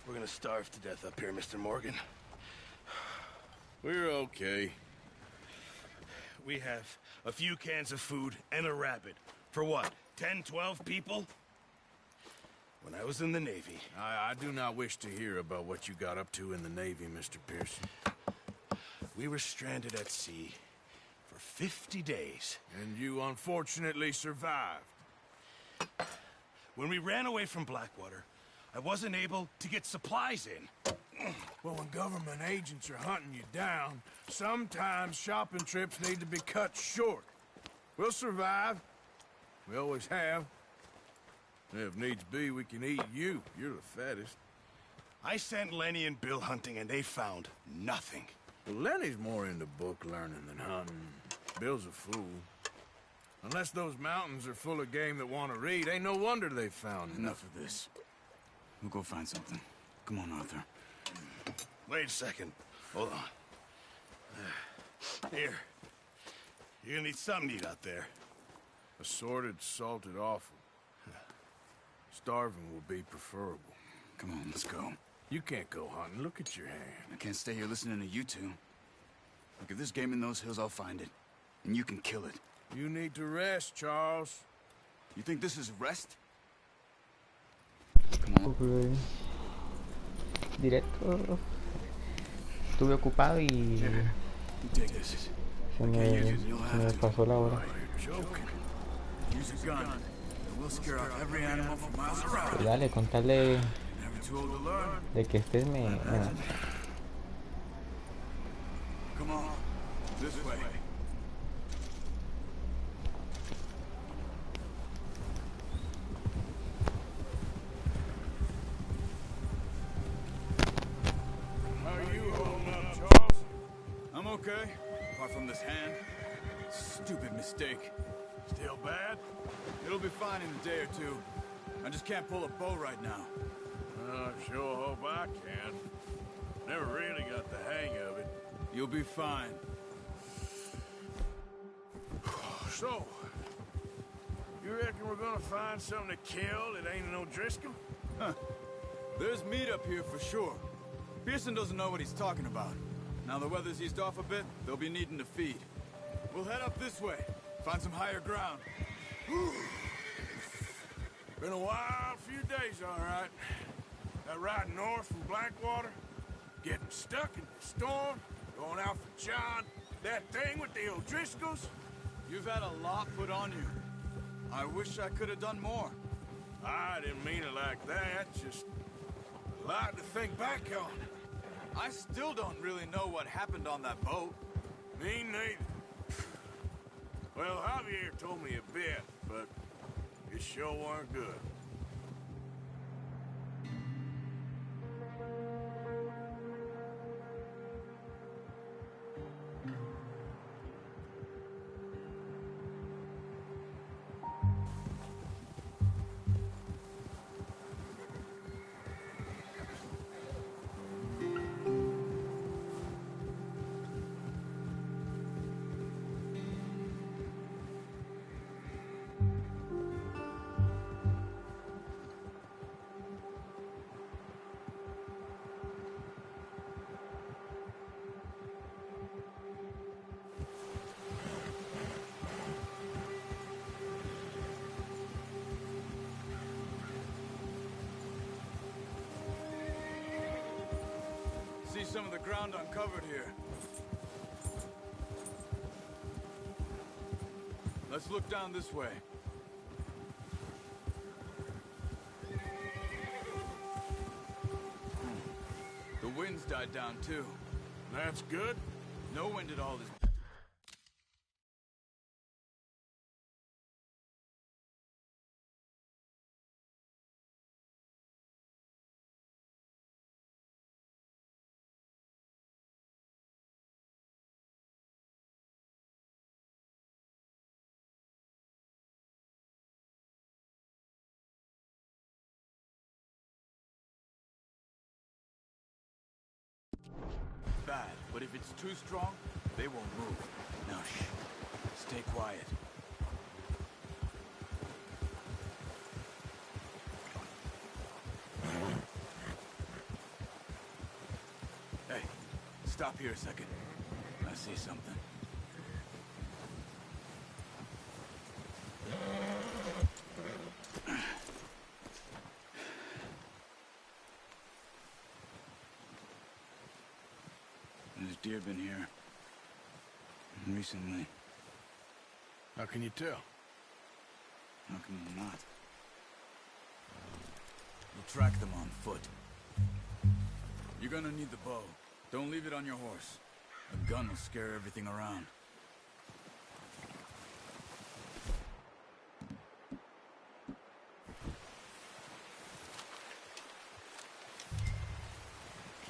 We're gonna starve to death up here, Mr. Morgan. We're okay. We have a few cans of food and a rabbit. For what, 10, 12 people? When I was in the Navy... I do not wish to hear about what you got up to in the Navy, Mr. Pearson. We were stranded at sea for 50 days. And you unfortunately survived. When we ran away from Blackwater, I wasn't able to get supplies in. Well, when government agents are hunting you down, sometimes shopping trips need to be cut short. We'll survive. We always have. If needs be, we can eat you. You're the fattest. I sent Lenny and Bill hunting, and they found nothing. Well, Lenny's more into book learning than hunting. Bill's a fool. Unless those mountains are full of game that want to read, ain't no wonder they found Enough of this. We'll go find something. Come on, Arthur. Wait a second. Hold on. Here. You're gonna need something to eat out there. Assorted, salted offal. Starving will be preferable. Come on, let's go. You can't go hunting. Look at your hand. I can't stay here listening to you two. Look, if there's game in those hills, I'll find it. And you can kill it. You need to rest, Charles. You think this is rest? Okay. Directo. Estuve ocupado y se me pasó la hora. Pues dale, contarle de que estés me da. Come on, this way. How are you holding up, Charles? I'm okay, apart from this hand. Stupid mistake. Still bad? It'll be fine in a day or two. I just can't pull a bow right now. I sure hope I can. Never really got the hang of it. You'll be fine. So, you reckon we're gonna find something to kill that ain't no Driscoll? Huh. There's meat up here for sure. Pearson doesn't know what he's talking about. Now the weather's eased off a bit, they'll be needing to feed. We'll head up this way, find some higher ground. Been a wild few days, all right. That ride north from Blackwater, getting stuck in the storm, going out for John, that thing with the O'Driscolls. You've had a lot put on you. I wish I could have done more. I didn't mean it like that, just a lot to think back on. I still don't really know what happened on that boat. Me neither. Well, Javier told me a bit, but it sure weren't good. See some of the ground uncovered here. Let's look down this way. The wind's died down too. That's good. No wind at all this. Bad, but if it's too strong, they won't move. Now shh. Stay quiet. Stop here a second. I see something. There's deer been here. Recently. How can you tell? How can you not? We'll track them on foot. You're gonna need the bow. Don't leave it on your horse. A gun will scare everything around.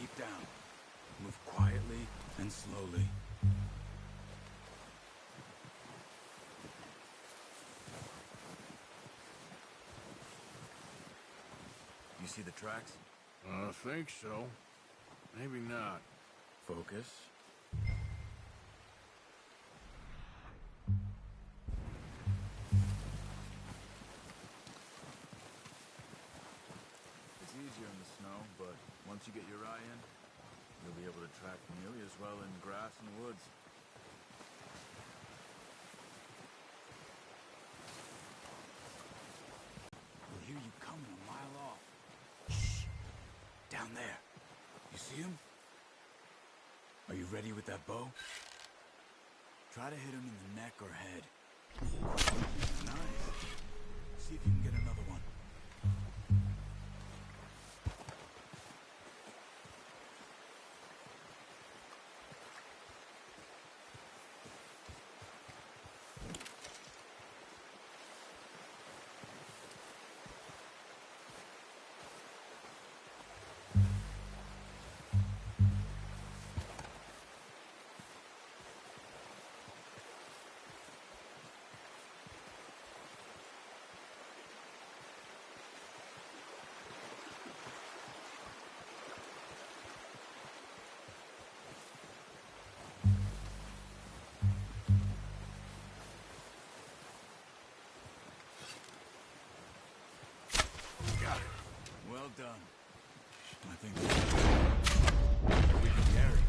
Keep down. Move quietly and slowly. You see the tracks? I think so. Maybe not. Focus. It's easier in the snow, but once you get your eye in, you'll be able to track nearly as well in grass and woods. We'll hear you coming a mile off. Shh! Down there. You see him? Are you ready with that bow? Try to hit him in the neck or head. Nice. See if you can get another one. Well done. I think we can carry.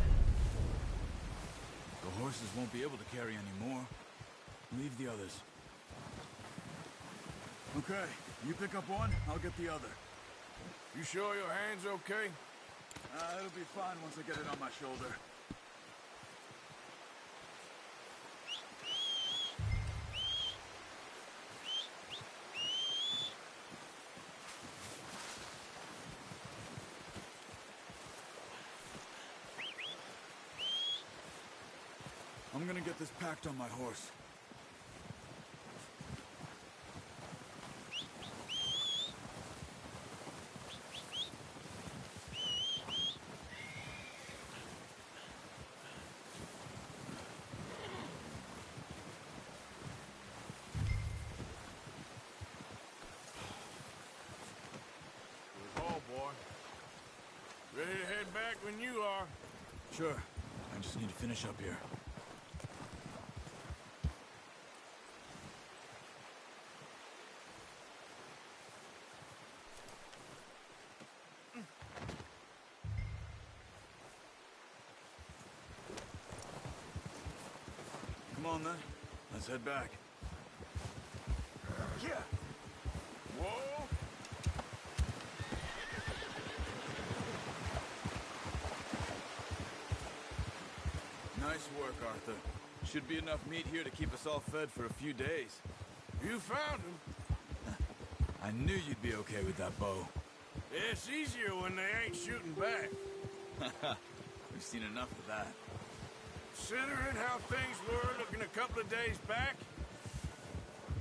The horses won't be able to carry anymore. Leave the others. Okay, you pick up one, I'll get the other. You sure your hand's okay? It'll be fine once I get it on my shoulder. I'm gonna get this packed on my horse. Good haul, boy. Ready to head back when you are. Sure. I just need to finish up here. Come on then. Let's head back. Yeah. Whoa. Nice work, Arthur. Should be enough meat here to keep us all fed for a few days. You found him. I knew you'd be okay with that bow. It's easier when they ain't shooting back. We've seen enough of that. Considering how things were looking a couple of days back,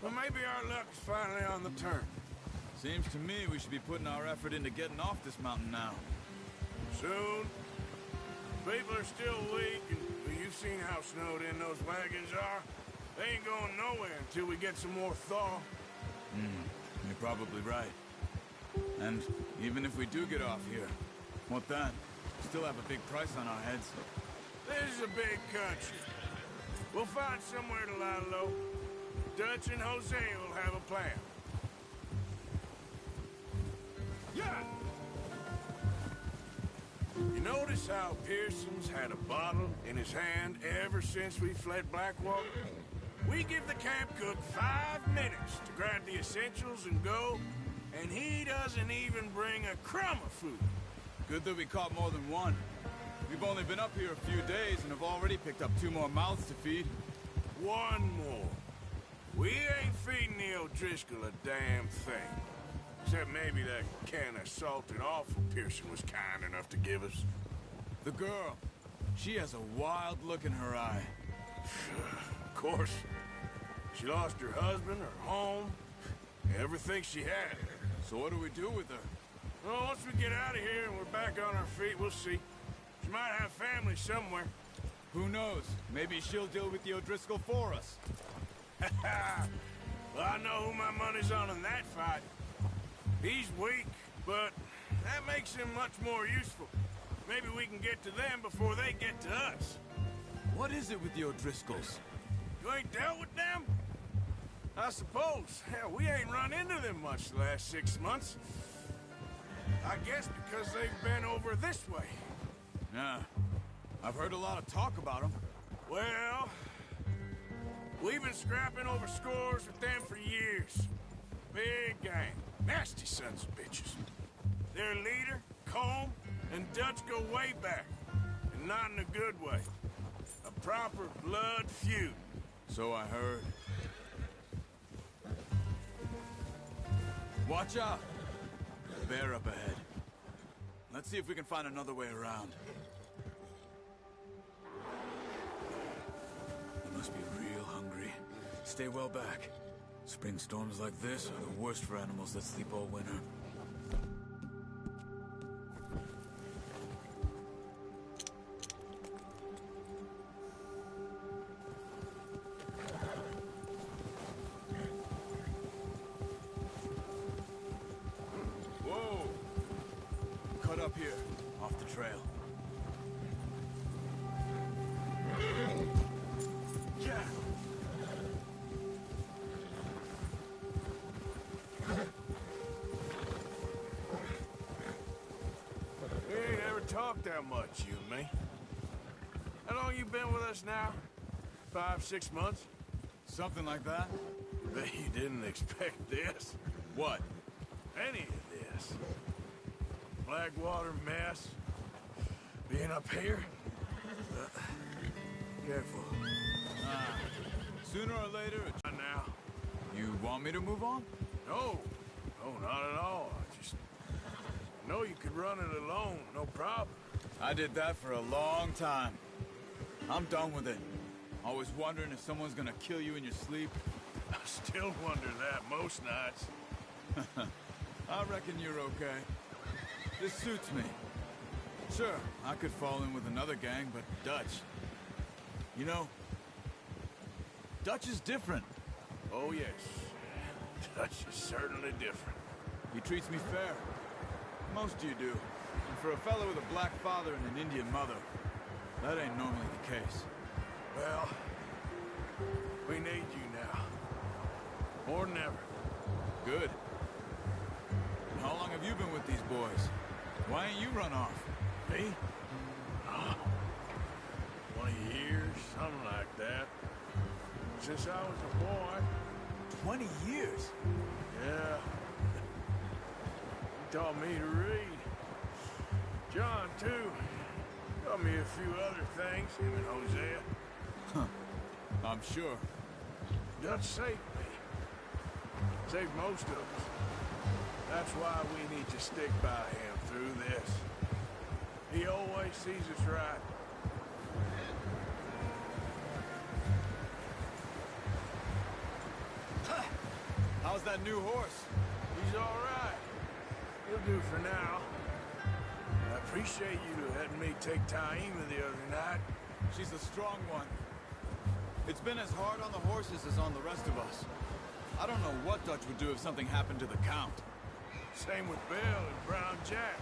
well, maybe our luck's finally on the turn. Seems to me we should be putting our effort into getting off this mountain now. Soon. People are still weak, and you've seen how snowed in those wagons are. They ain't going nowhere until we get some more thaw. You're probably right. And even if we do get off here, what then? Still have a big price on our heads. This is a big country. We'll find somewhere to lie low. Dutch and Jose will have a plan. Yeah! You notice how Pearson's had a bottle in his hand ever since we fled Blackwater? We give the camp cook 5 minutes to grab the essentials and go, and he doesn't even bring a crumb of food. Good that we caught more than one. We've only been up here a few days and have already picked up 2 more mouths to feed. One more. We ain't feeding the O'Driscoll a damn thing. Except maybe that can of salted offal Pearson was kind enough to give us. The girl. She has a wild look in her eye. Of course. She lost her husband, her home, everything she had. So what do we do with her? Well, once we get out of here and we're back on our feet, we'll see. She might have family somewhere. Who knows? Maybe she'll deal with the O'Driscoll for us. Well, I know who my money's on in that fight. He's weak, but that makes him much more useful. Maybe we can get to them before they get to us. What is it with the O'Driscolls? You ain't dealt with them? I suppose. Hell, we ain't run into them much the last 6 months. I guess because they've been over this way. Yeah. I've heard a lot of talk about them. Well, we've been scrapping over scores with them for years. Big gang. Nasty sons of bitches. Their leader, Combe, and Dutch go way back. And not in a good way. A proper blood feud. So I heard. Watch out! Bear up ahead. Let's see if we can find another way around. They must be real hungry. Stay well back. Spring storms like this are the worst for animals that sleep all winter. Whoa! Cut up here, off the trail. Yeah! We ain't ever talked that much, you and me. How long you been with us now? 5, 6 months? Something like that? Bet you didn't expect this. What? Any of this. Blackwater mess. Being up here. Careful. Sooner or later, Not now. you want me to move on? No. No, not at all. I just know you could run it alone, no problem. I did that for a long time. I'm done with it. Always wondering if someone's gonna kill you in your sleep. I still wonder that most nights. I reckon you're okay. This suits me. Sure, I could fall in with another gang, but Dutch... You know, Dutch is different. Oh, yes. Dutch is certainly different. He treats me fair. Most of you do. And for a fellow with a black father and an Indian mother, that ain't normally the case. Well, we need you now. More than ever. Good. And how long have you been with these boys? Why ain't you run off? Me? 20 years, something like that. Since I was a boy. 20 years? Yeah. He taught me to read. John, too. Taught me a few other things, him and Hosea. I'm sure. Dutch saved me. Saved most of us. That's why we need to stick by him through this. He always sees us right. How's that new horse? He's all right. He'll do for now. I appreciate you letting me take Taima the other night. She's a strong one. It's been as hard on the horses as on the rest of us. I don't know what Dutch would do if something happened to the Count. Same with Bill and Brown Jack.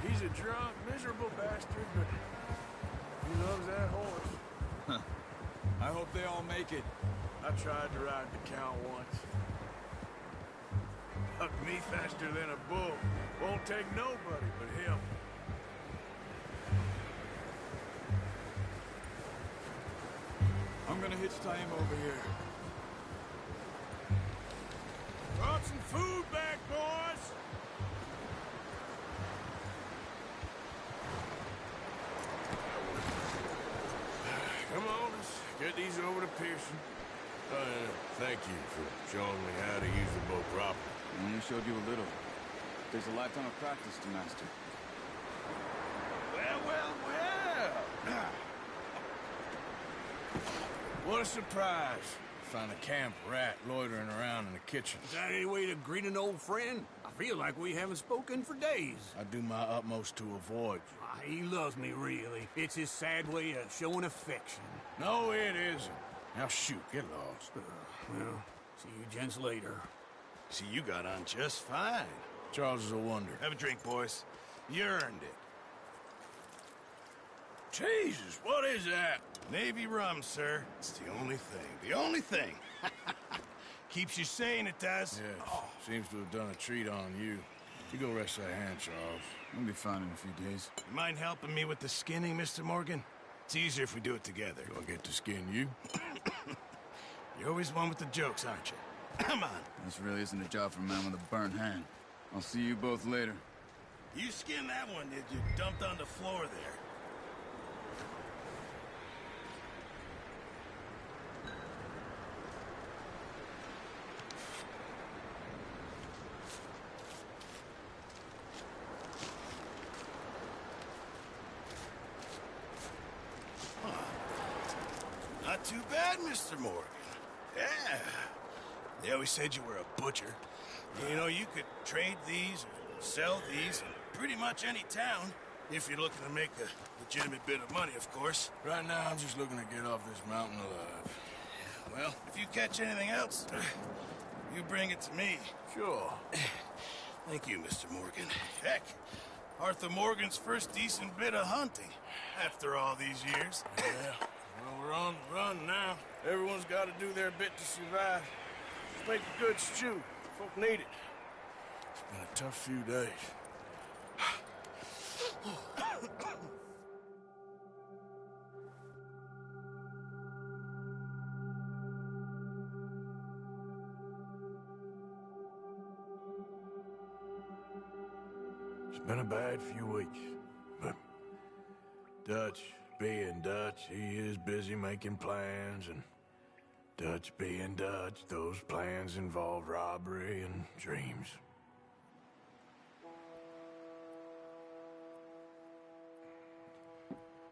He's a drunk, miserable bastard, but he loves that horse. I hope they all make it. I tried to ride the Count once. Hucked me faster than a bull. Won't take nobody but him. I'm gonna hitch tie him over here. Brought some food back, boys! Come on, let's get these over to Pearson. Thank you for showing me how to use the boat properly. I only showed you a little. Takes a lifetime of practice to master. Well. What a surprise. Find a camp rat loitering around in the kitchen. Is that any way to greet an old friend? I feel like we haven't spoken for days. I do my utmost to avoid you. He loves me, really. It's his sad way of showing affection. No, it isn't. Now shoot, get lost. Well, see you gents later. See, you got on just fine. Charles is a wonder. Have a drink, boys. You earned it. Jesus, what is that? Navy rum, sir. It's the only thing. The only thing. Keeps you sane, it does. Yes, seems to have done a treat on you. You go rest that hand, Charles. I'll be fine in a few days. You mind helping me with the skinning, Mr. Morgan? It's easier if we do it together. Do I get to skin you? You're always one with the jokes, aren't you? Come on. This really isn't a job for a man with a burnt hand. I'll see you both later. You skinned that one, did you? Dumped on the floor there. Not too bad, Mr. Morgan. Yeah. They always said you were a butcher. You know, you could trade these or sell these in pretty much any town, if you're looking to make a legitimate bit of money, of course. Right now, I'm just looking to get off this mountain alive. Well, if you catch anything else, you bring it to me. Sure. Thank you, Mr. Morgan. Heck, Arthur Morgan's first decent bit of hunting after all these years. Yeah. Well, we're on the run now. Everyone's got to do their bit to survive. Just make a good stew. Folk need it. It's been a tough few days. It's been a bad few weeks, but Dutch being Dutch, he is busy making plans, and Dutch being Dutch, those plans involve robbery and dreams.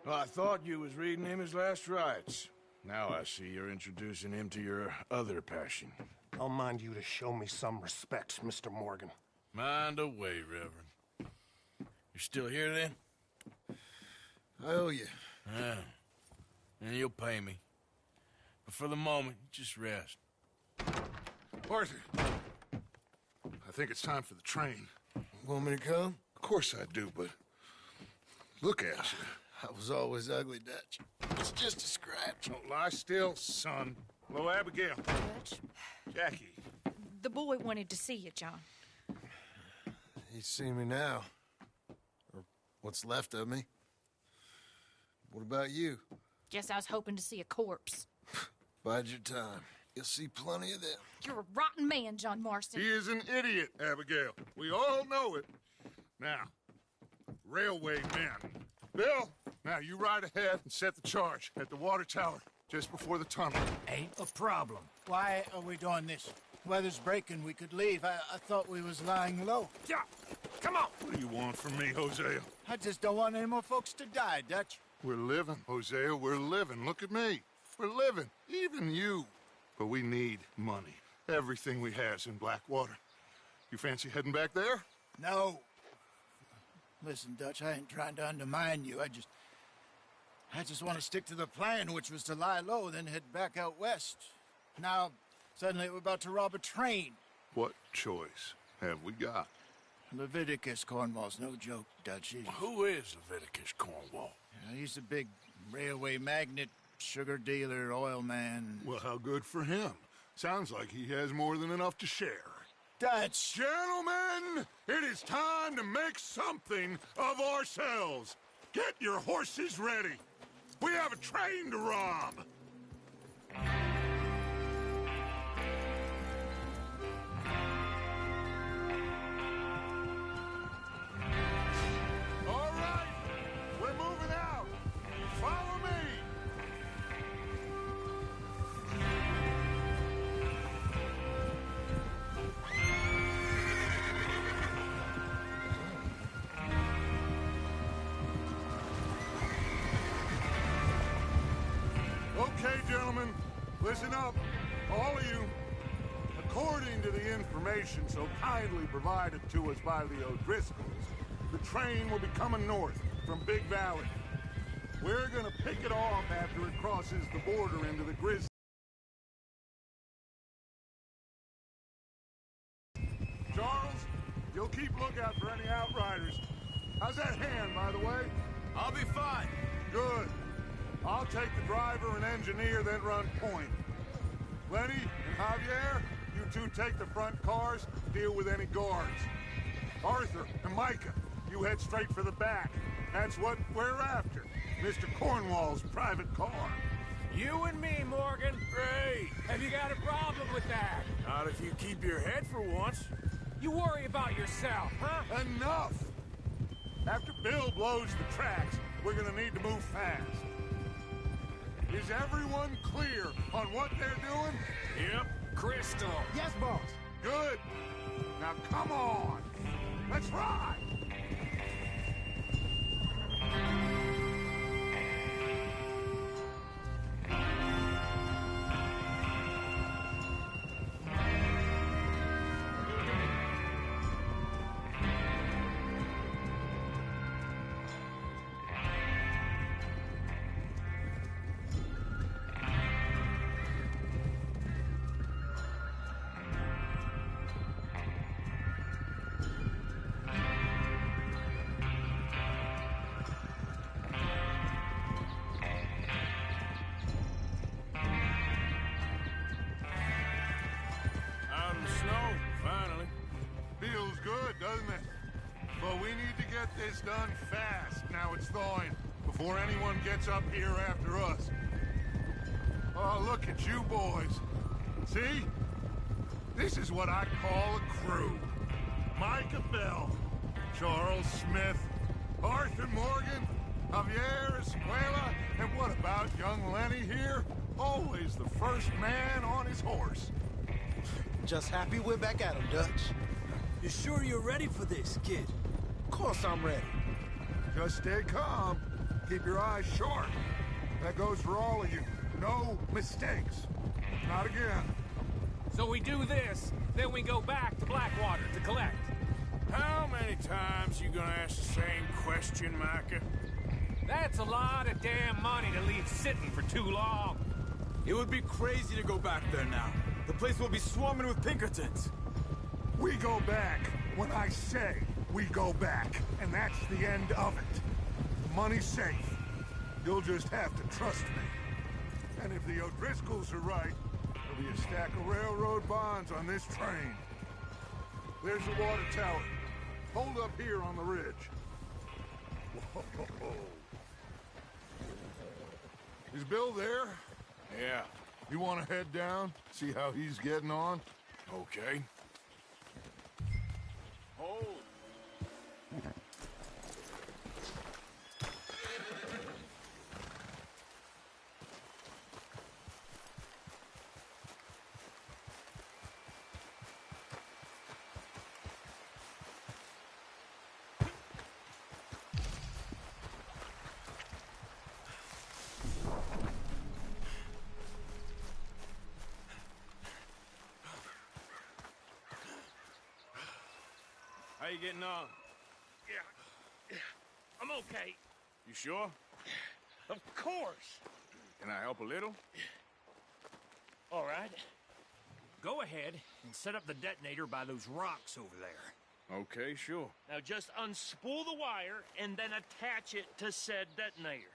Well, I thought you was reading him his last rites. Now I see you're introducing him to your other passion. I'll mind you to show me some respect, Mr. Morgan. Mind away, Reverend. You're still here, then? I owe you. Yeah. And you'll pay me. But for the moment, just rest. Arthur, I think it's time for the train. Want me to come? Of course I do, but look at you. I was always ugly, Dutch. It's just a scratch. Don't lie still, son. Hello, Abigail. Dutch, Jackie. the boy wanted to see you, John. He's seen me now. Or what's left of me. What about you? Guess I was hoping to see a corpse. Bide your time. You'll see plenty of them. You're a rotten man, John Marston. He is an idiot, Abigail. We all know it. Now, railway men. Bill, now you ride ahead and set the charge at the water tower just before the tunnel. Ain't a problem. Why are we doing this? Weather's breaking. We could leave. I thought we was lying low. Yeah, come on. What do you want from me, Hosea? I just don't want any more folks to die, Dutch. We're living, Hosea. We're living. Look at me. We're living. Even you. But we need money. Everything we has in Blackwater. You fancy heading back there? No. Listen, Dutch, I ain't trying to undermine you. I just want to stick to the plan, which was to lie low, then head back out west. Now, suddenly we're about to rob a train. What choice have we got? Leviticus Cornwall's no joke, Dutch. Who is Leviticus Cornwall? He's a big railway magnate, sugar dealer, oil man. Well, how good for him. Sounds like he has more than enough to share. Dutch! Gentlemen, it is time to make something of ourselves. Get your horses ready. We have a train to rob. Listen up, all of you. According to the information so kindly provided to us by the O'Driscolls, the train will be coming north from Big Valley. We're gonna pick it off after it crosses the border into the Grizzly. Charles, you'll keep lookout for any outriders. How's that hand, by the way? I'll be fine. Good. I'll take the driver and engineer, then run point. Lenny and Javier, you two take the front cars, deal with any guards. Arthur and Micah, you head straight for the back. That's what we're after. Mr. Cornwall's private car. You and me, Morgan. Great. Have you got a problem with that? Not if you keep your head for once. You worry about yourself, huh? Enough! After Bill blows the tracks, we're gonna need to move fast. Is everyone clear on what they're doing? Yep. Crystal. Yes, boss. Good. Now come on. Let's ride. Feels good, doesn't it? But we need to get this done fast, now it's thawing, before anyone gets up here after us. Oh, look at you boys. See? This is what I call a crew. Micah Bell, Charles Smith, Arthur Morgan, Javier Escuela, and what about young Lenny here? Always the first man on his horse. Just happy we're back at him, Dutch. You sure you're ready for this, kid? Of course I'm ready. Just stay calm. Keep your eyes sharp. That goes for all of you. No mistakes. Not again. So we do this, then we go back to Blackwater to collect. How many times you gonna ask the same question, Micah? That's a lot of damn money to leave sitting for too long. It would be crazy to go back there now. The place will be swarming with Pinkertons. We go back when I say we go back, and that's the end of it. Money's safe. You'll just have to trust me. And if the O'Driscolls are right, there'll be a stack of railroad bonds on this train. There's the water tower. Hold up here on the ridge. Whoa. Is Bill there? Yeah. You want to head down, see how he's getting on? Okay. Hold. How you getting on? Yeah, I'm okay. You sure? Of course. Can I help a little? All right. Go ahead and set up the detonator by those rocks over there. Okay, sure. Now just unspool the wire and then attach it to said detonator.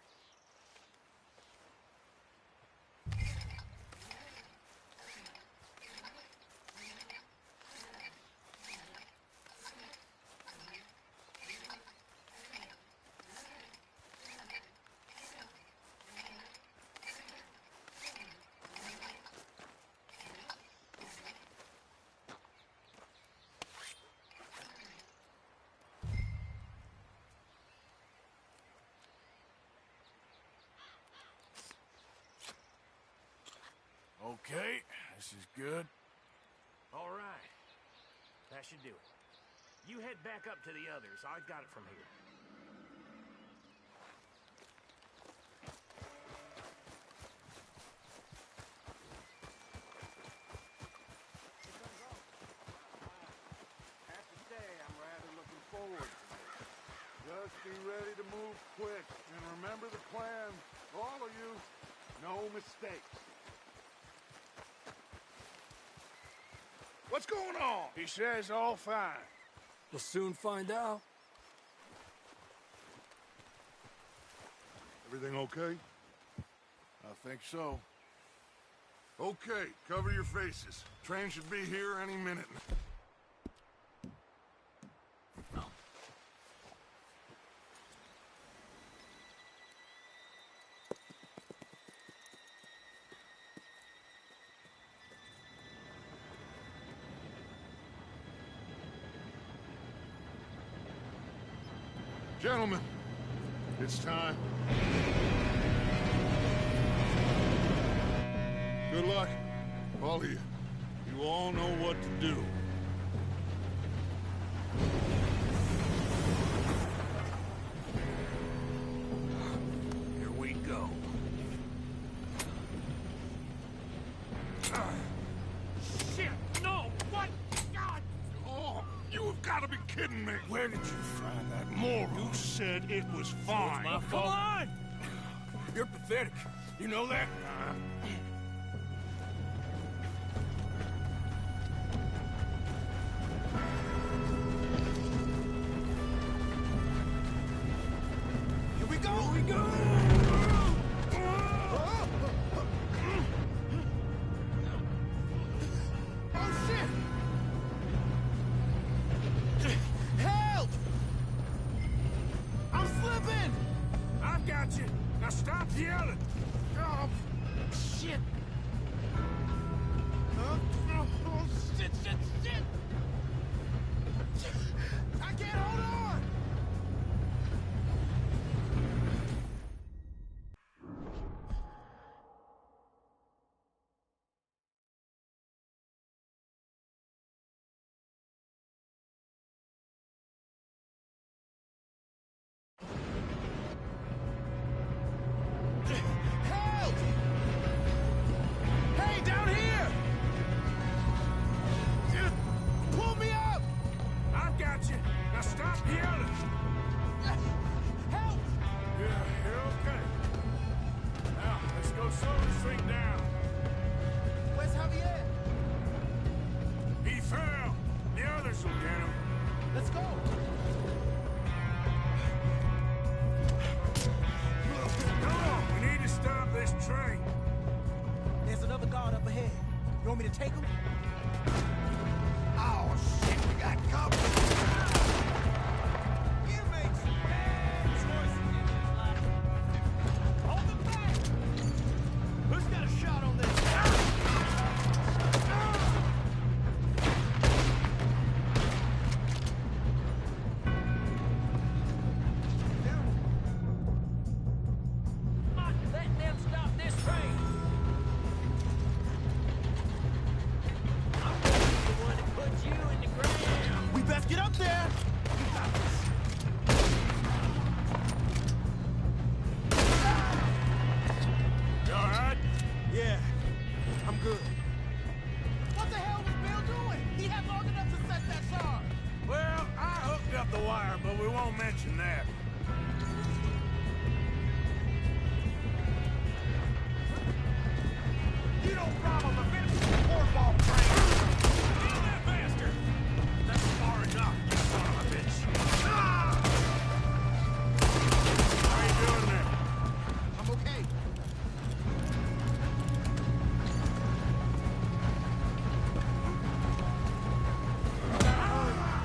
Okay, this is good. All right. That should do it. You head back up to the others. I've got it from here. Just be ready to move quick, and remember the plan. All of you, no mistakes. What's going on? He says all fine. We'll soon find out. Everything okay? I think so. Okay, cover your faces. Train should be here any minute. Gentlemen, it's time. Good luck, all of you. You all know what to do. Here we go. Shit, no! What? God! Oh, you have got to be kidding me! Where did you find that moron? You said it was fine. My fault. Come on! You're pathetic. You know that? Here we go! Here we go! Oh, shit! Help! I'm slipping! I've got you. Now stop yelling. Oh, shit! Oh, shit, shit, shit! I can't hold on! Help! Hey, down here! Pull me up! I've got you. Now stop yelling. Help! Yeah, you're okay. Now, let's go slow this thing down. Where's Javier? He fell. The others will get him. Let's go! Come on, we need to stop this train. There's another guard up ahead. You want me to take him? Oh, shit, we got company! You make some bad choices in this life. Hold them back! Who's got a shot on this? Not letting them stop this train. I'm the one that put you in the ground. We best get up there! You all right? Yeah, I'm good. What the hell was Bill doing? He had long enough to set that charge! Well, I hooked up the wire, but we won't mention that. You don't problem a bit with the cornball train! Kill that bastard! That's far enough, you son of a bitch. How you doing there? I'm okay.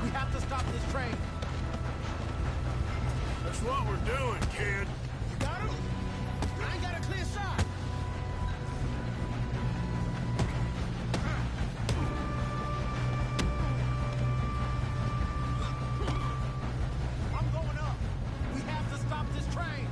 We have to stop this train. That's what we're doing, kid. You got him? I ain't got a clear shot. I'm going up. We have to stop this train.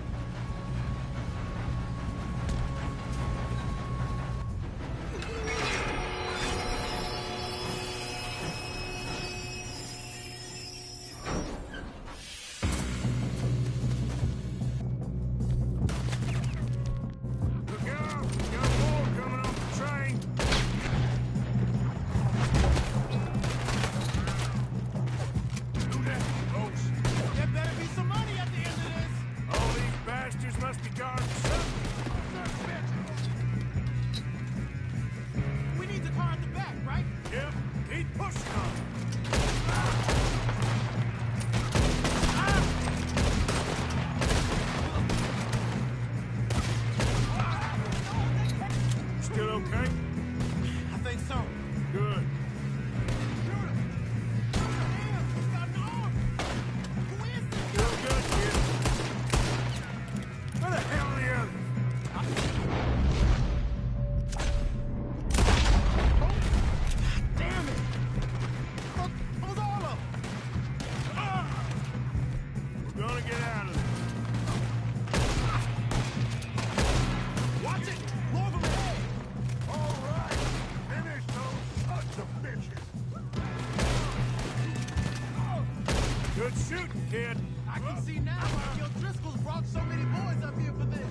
Good shooting, kid. I can see now why Joe Driscoll's brought so many boys up here for this.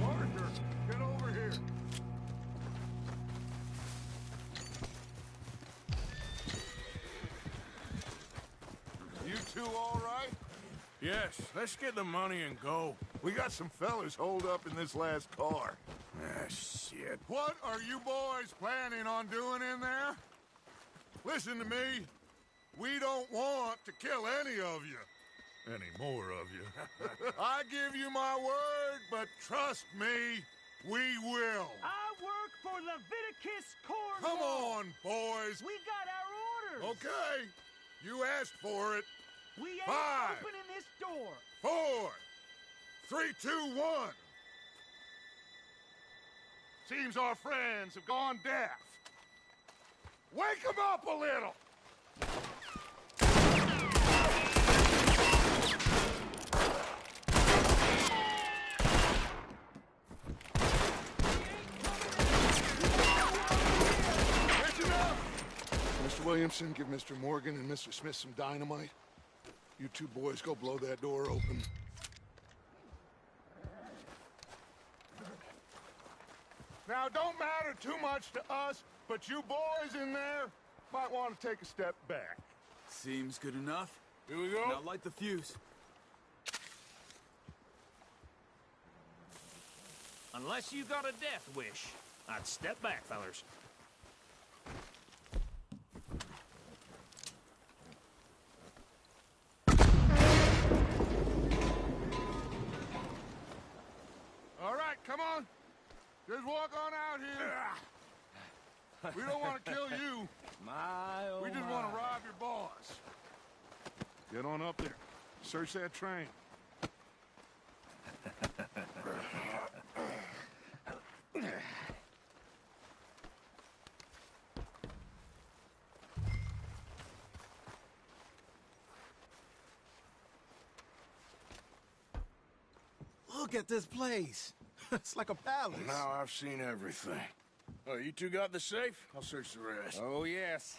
Parker, get over here. You two all right? Yes, let's get the money and go. We got some fellas holed up in this last car. Ah, shit. What are you boys planning on doing in there? Listen to me. We don't want to kill any of you. Any more of you. I give you my word, but trust me, we will. I work for Leviticus Corps. Come on, boys. We got our orders. Okay. You asked for it. We ain't 5, opening this door. 4, 3, 2, 1. Seems our friends have gone deaf. Wake them up a little. Mr. Williamson, give Mr. Morgan and Mr. Smith some dynamite. You two boys go blow that door open. Now, it don't matter too much to us, but you boys in there might want to take a step back. Seems good enough. Here we go. Now light the fuse. Unless you got a death wish, I'd step back, fellers. All right, come on. Just walk on out here. We don't want to kill you. We just want to rob your boss. Get on up there. Search that train. Look at this place. It's like a palace. Now I've seen everything. Oh, you two got the safe? I'll search the rest. Oh, yes.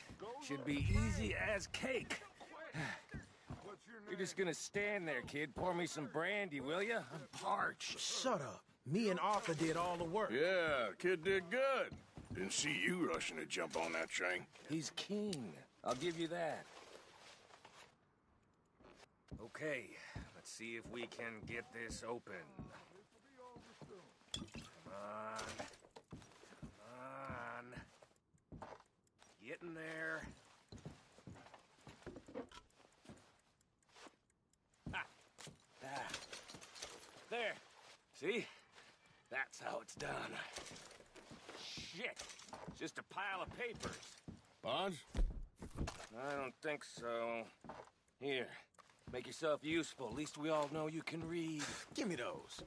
Should be easy as cake. You're just gonna stand there, kid. Pour me some brandy, will you? I'm parched. Shut up. Me and Arthur did all the work. Yeah, kid did good. Didn't see you rushing to jump on that train. He's keen. I'll give you that. Okay, let's see if we can get this open. Come on. Come on. Get in there. Ah. Ah. There. See? That's how it's done. Shit. It's just a pile of papers. Bonds? I don't think so. Here. Make yourself useful. At least we all know you can read. Give me those.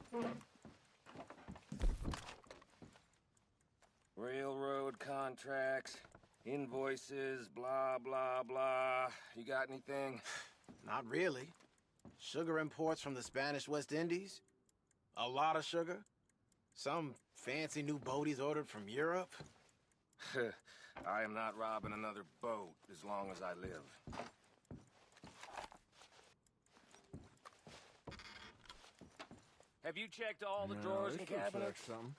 Railroad contracts, invoices, blah, blah, blah. You got anything? Not really. Sugar imports from the Spanish West Indies. A lot of sugar. Some fancy new boat he's ordered from Europe. I am not robbing another boat as long as I live. Have you checked all the drawers and cabinets? Something.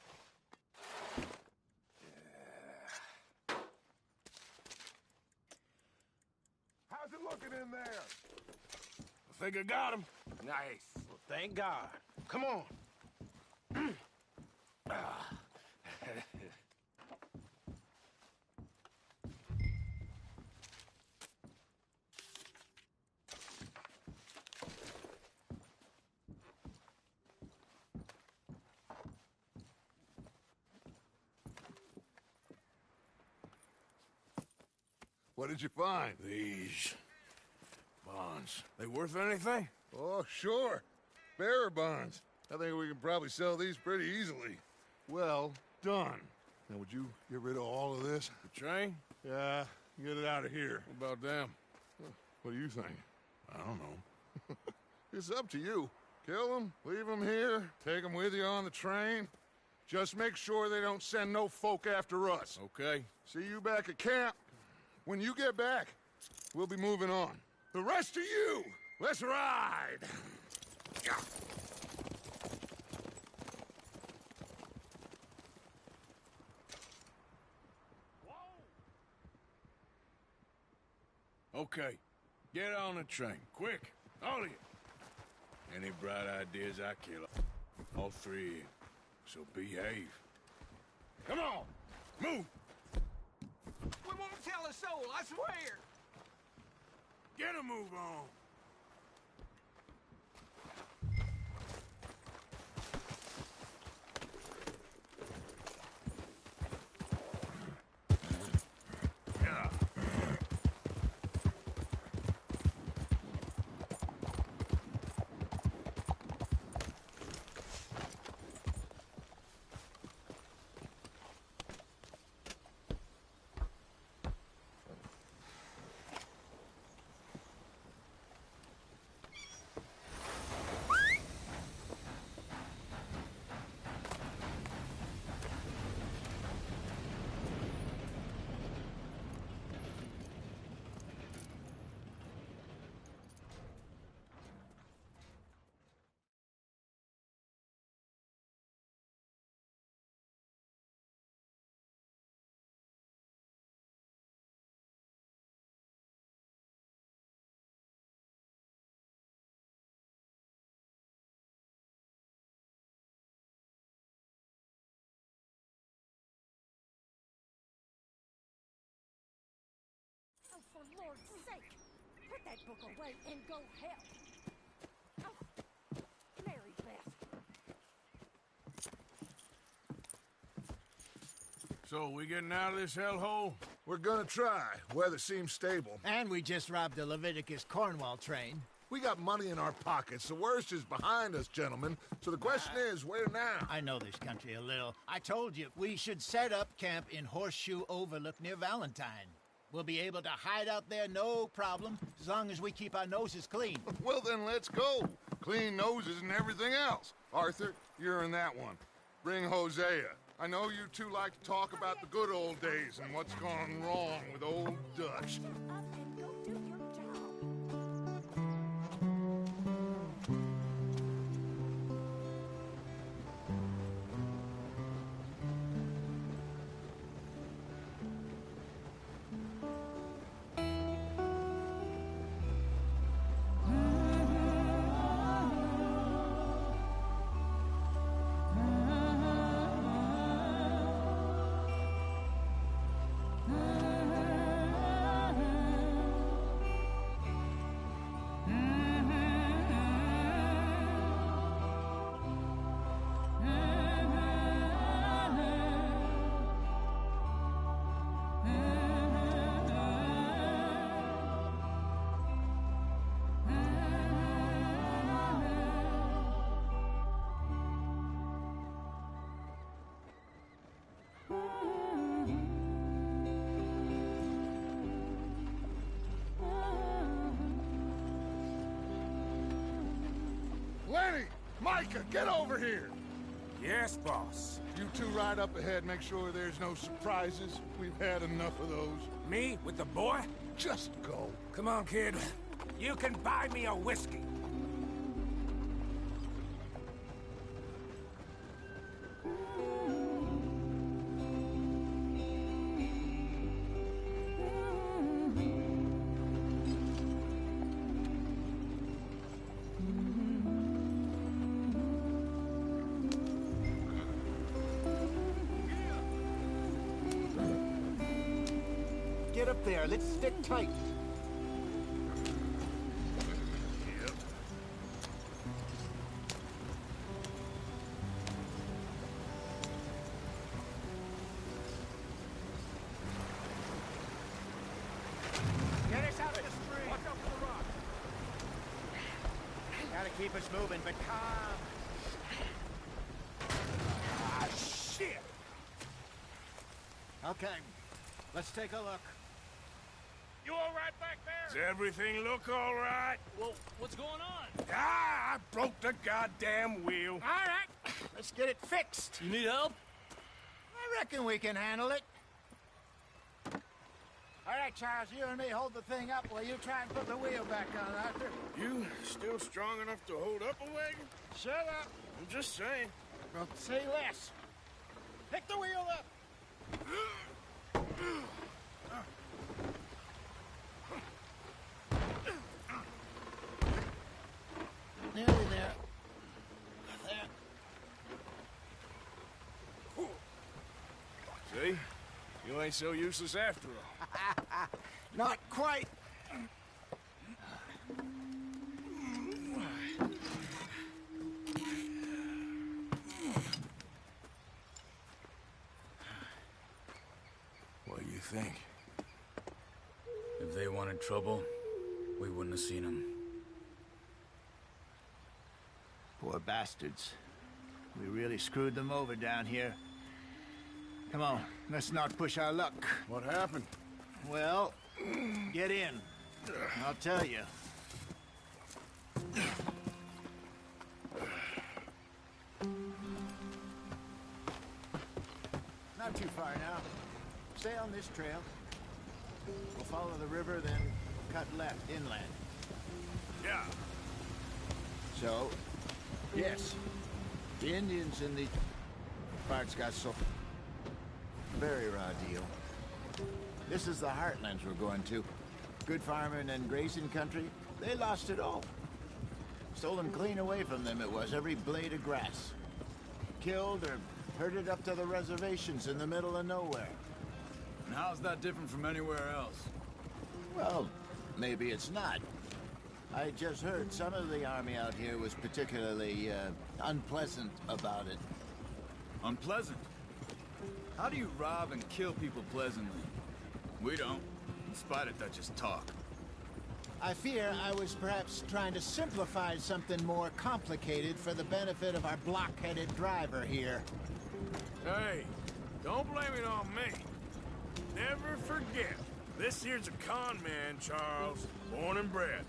How's it looking in there? I think I got him. Nice. Well, thank God. Come on. What did you find? These bonds. They worth anything? Oh, sure. Bearer bonds. I think we can probably sell these pretty easily. Well done. Now, would you get rid of all of this? The train? Yeah, get it out of here. What about them? What do you think? I don't know. It's up to you. Kill them, leave them here, take them with you on the train. Just make sure they don't send no folk after us. Okay. See you back at camp. When you get back, we'll be moving on. The rest of you, let's ride! Okay, get on the train, quick, all of you. Any bright ideas, I kill all three of you, so behave. Come on, move! We won't tell a soul, I swear! Get a move on! Oh, for Lord's sake! Put that book away and go help! Oh, Mary Beth. So, we getting out of this hellhole? We're gonna try. Weather seems stable. And we just robbed the Leviticus Cornwall train. We got money in our pockets. The worst is behind us, gentlemen. So the question is, where now? I know this country a little. I told you, we should set up camp in Horseshoe Overlook near Valentine. We'll be able to hide out there no problem, as long as we keep our noses clean. Well, then let's go. Clean noses and everything else. Arthur, you're in that one. Bring Hosea. I know you two like to talk about the good old days and what's gone wrong with old Dutch. Up and go do your job. Lenny! Micah, get over here! Yes, boss. You two ride up ahead, make sure there's no surprises. We've had enough of those. Me with the boy? Just go. Come on, kid. You can buy me a whiskey. Get up there, let's stick tight. Get us out of the street. Watch out for the rock. Gotta keep us moving, but calm. Ah, shit! Okay, let's take a look. You all right back there? Does everything look all right? Well, what's going on? Ah, I broke the goddamn wheel. All right, let's get it fixed. You need help? I reckon we can handle it. All right, Charles, you and me hold the thing up while you try and put the wheel back on, Arthur. You still strong enough to hold up a wagon? Shut up. I'm just saying. Well, say less. Pick the wheel up. Nearly there. There. See? You ain't so useless after all. Not quite. What do you think? If they wanted trouble, we wouldn't have seen them. Poor bastards. We really screwed them over down here. Come on, let's not push our luck. What happened? Well, get in. I'll tell you. Not too far now. Stay on this trail. We'll follow the river, then cut left inland. Yeah. So, yes, the Indians in the parts got so very raw deal. This is the heartlands we're going to. Good farming and grazing country, they lost it all. Stolen clean away from them it was, every blade of grass. Killed or herded up to the reservations in the middle of nowhere. And how's that different from anywhere else? Well, maybe it's not. I just heard some of the army out here was particularly unpleasant about it. Unpleasant? How do you rob and kill people pleasantly? We don't, in spite of Dutch's talk. I fear I was perhaps trying to simplify something more complicated for the benefit of our block-headed driver here. Hey, don't blame it on me. Never forget, this here's a con man, Charles, born and bred.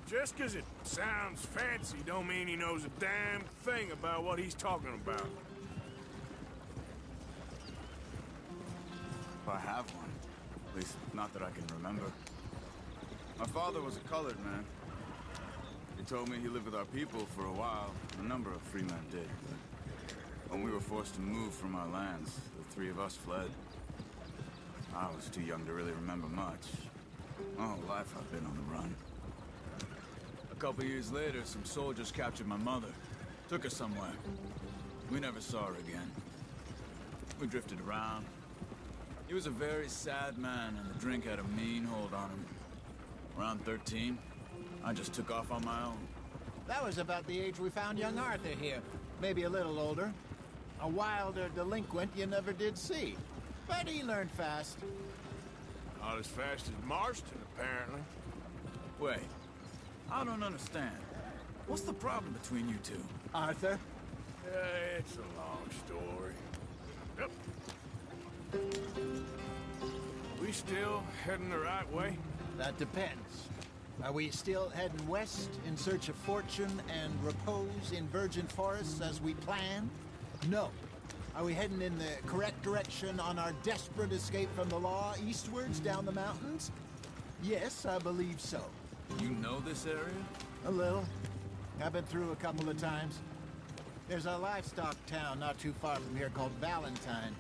Just 'cause it sounds fancy don't mean he knows a damn thing about what he's talking about. If I have one. At least, not that I can remember. My father was a colored man. He told me he lived with our people for a while. A number of free men did. But when we were forced to move from our lands, the three of us fled. I was too young to really remember much. My whole life I've been on the run. A couple years later, some soldiers captured my mother. Took her somewhere. We never saw her again. We drifted around. He was a very sad man, and the drink had a mean hold on him. Around 13, I just took off on my own. That was about the age we found young Arthur here. Maybe a little older. A wilder delinquent you never did see. But he learned fast. Not as fast as Marston, apparently. Wait, I don't understand. What's the problem between you two? Arthur? It's a long story. Yep. We still heading the right way? That depends. Are we still heading west in search of fortune and repose in virgin forests as we planned? No. Are we heading in the correct direction on our desperate escape from the law eastwards down the mountains? Yes, I believe so. You know this area? A little. I've been through a couple of times. There's a livestock town not too far from here called Valentine.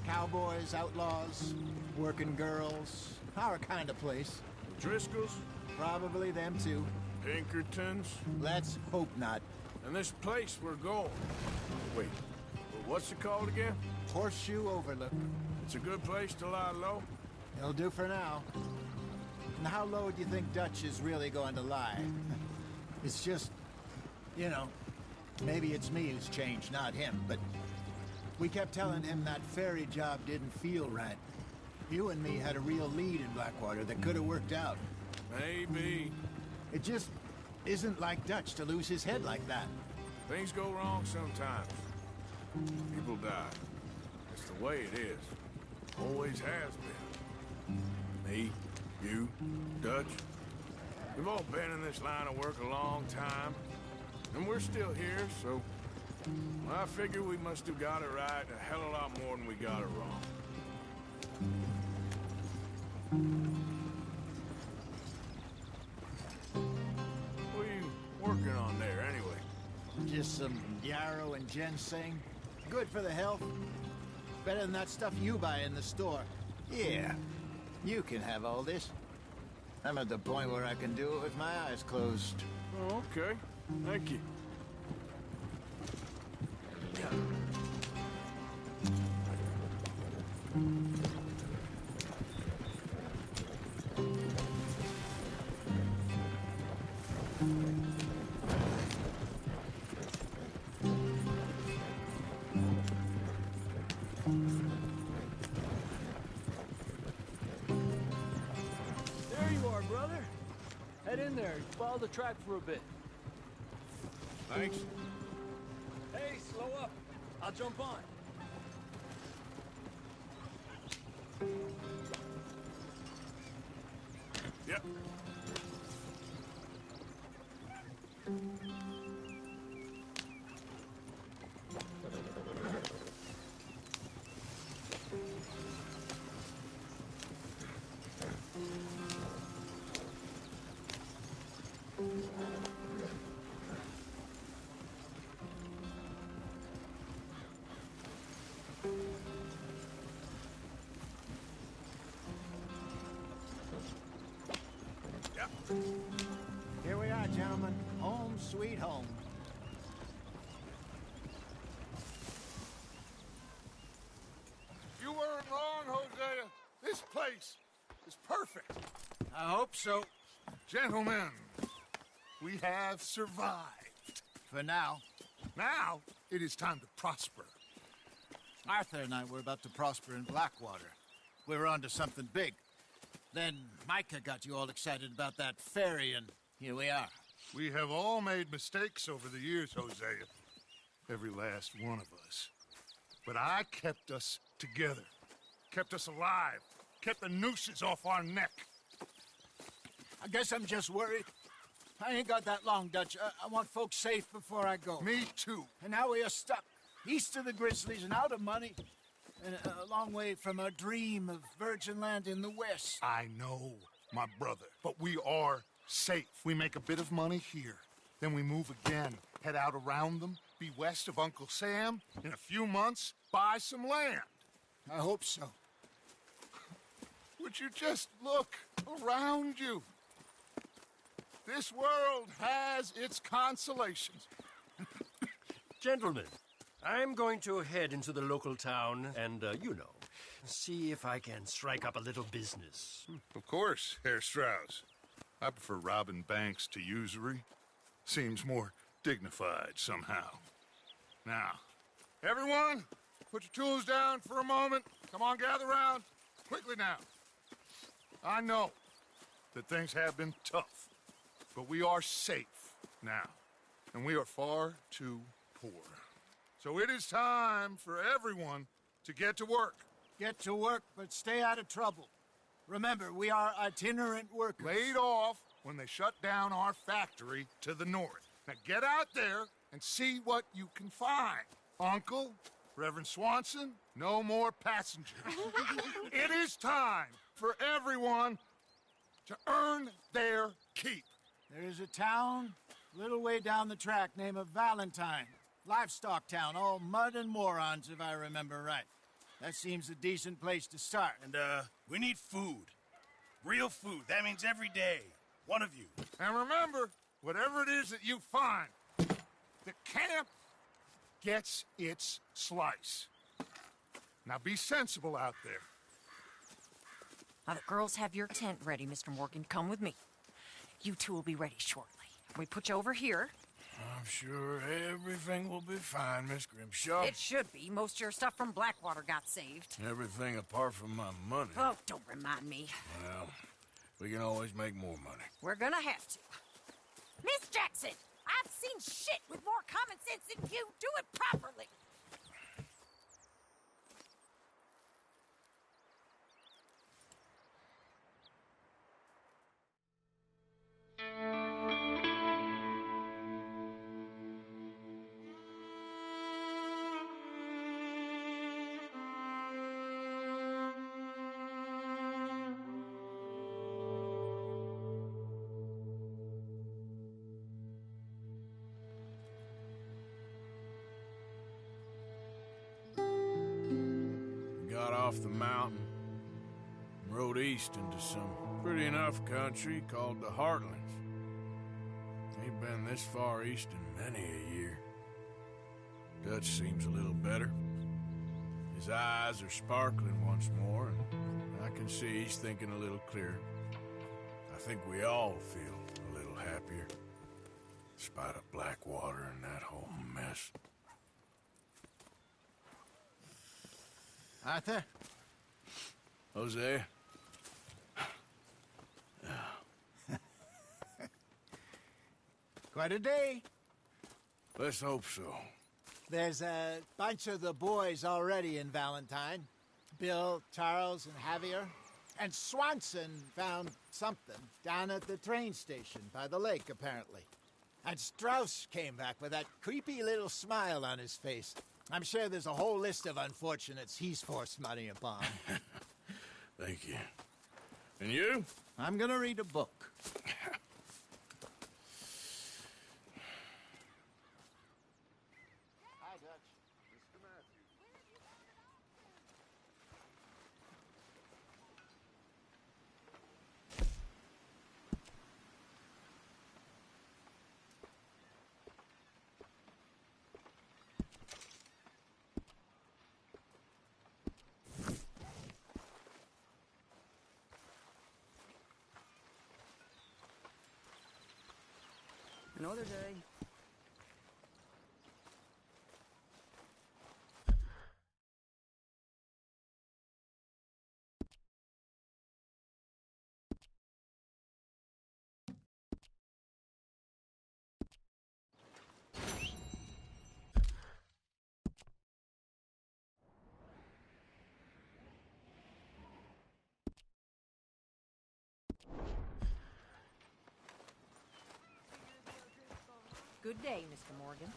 Cowboys, outlaws, working girls, our kind of place. Driscolls? Probably them too. Pinkertons? Let's hope not. And this place we're going. Wait, what's it called again? Horseshoe Overlook. It's a good place to lie low? It'll do for now. And how low do you think Dutch is really going to lie? It's just, you know, maybe it's me who's changed, not him, but we kept telling him that ferry job didn't feel right. You and me had a real lead in Blackwater that could have worked out. Maybe. It just isn't like Dutch to lose his head like that. Things go wrong sometimes. People die. It's the way it is. Always has been. Me, you, Dutch. We've all been in this line of work a long time. And we're still here, so I figure we must have got it right a hell of a lot more than we got it wrong. Just some yarrow and ginseng. Good for the health. Better than that stuff you buy in the store. Yeah, you can have all this. I'm at the point where I can do it with my eyes closed. Oh, okay. Thank you. There you are, brother. Head in there. Follow the track for a bit. Thanks. Hey, slow up. I'll jump on. Yep. Here we are, gentlemen. Home sweet home. You weren't wrong, Hosea. This place is perfect. I hope so. Gentlemen, we have survived. For now. Now, it is time to prosper. Arthur and I were about to prosper in Blackwater. We were onto something big. Then Micah got you all excited about that ferry, and here we are. We have all made mistakes over the years, Hosea. Every last one of us. But I kept us together. Kept us alive. Kept the nooses off our neck. I guess I'm just worried. I ain't got that long, Dutch. I want folks safe before I go. Me too. And now we are stuck, east of the Grizzlies and out of money, and a long way from our dream of virgin land in the west. I know, my brother, but we are safe. We make a bit of money here, then we move again, head out around them, be west of Uncle Sam, in a few months, buy some land. I hope so. Would you just look around you? This world has its consolations. Gentlemen, I'm going to head into the local town and, see if I can strike up a little business. Of course, Herr Strauss. I prefer robbing banks to usury. Seems more dignified somehow. Now, everyone, put your tools down for a moment. Come on, gather round. Quickly now. I know that things have been tough, but we are safe now, and we are far too poor. So it is time for everyone to get to work. Get to work, but stay out of trouble. Remember, we are itinerant workers. Laid off when they shut down our factory to the north. Now get out there and see what you can find. Uncle, Reverend Swanson, no more passengers. It is time for everyone to earn their keep. There is a town a little way down the track named Valentine. Livestock town, all mud and morons, if I remember right. That seems a decent place to start. And, we need food. Real food. That means every day. One of you. And remember, whatever it is that you find, the camp gets its slice. Now be sensible out there. Now the girls have your tent ready, Mr. Morgan. Come with me. You two will be ready shortly. We put you over here. I'm sure everything will be fine, Miss Grimshaw. It should be. Most of your stuff from Blackwater got saved. Everything apart from my money. Oh, don't remind me. Well, we can always make more money. We're gonna have to. Miss Jackson, I've seen shit with more common sense than you. Do it properly. off the mountain and rode east into some pretty enough country called the Heartlands. Ain't been this far east in many a year. Dutch seems a little better. His eyes are sparkling once more, and I can see he's thinking a little clearer. I think we all feel a little happier, despite of Blackwater and that whole mess. Arthur? Hosea? Quite a day. Let's hope so. There's a bunch of the boys already in Valentine. Bill, Charles, and Javier. And Swanson found something down at the train station by the lake, apparently. And Strauss came back with that creepy little smile on his face. I'm sure there's a whole list of unfortunates he's forced money upon. Thank you. And you? I'm gonna read a book. Hi, Dutch. Mr. Matthews. Another day. Good day, Mr. Morgan.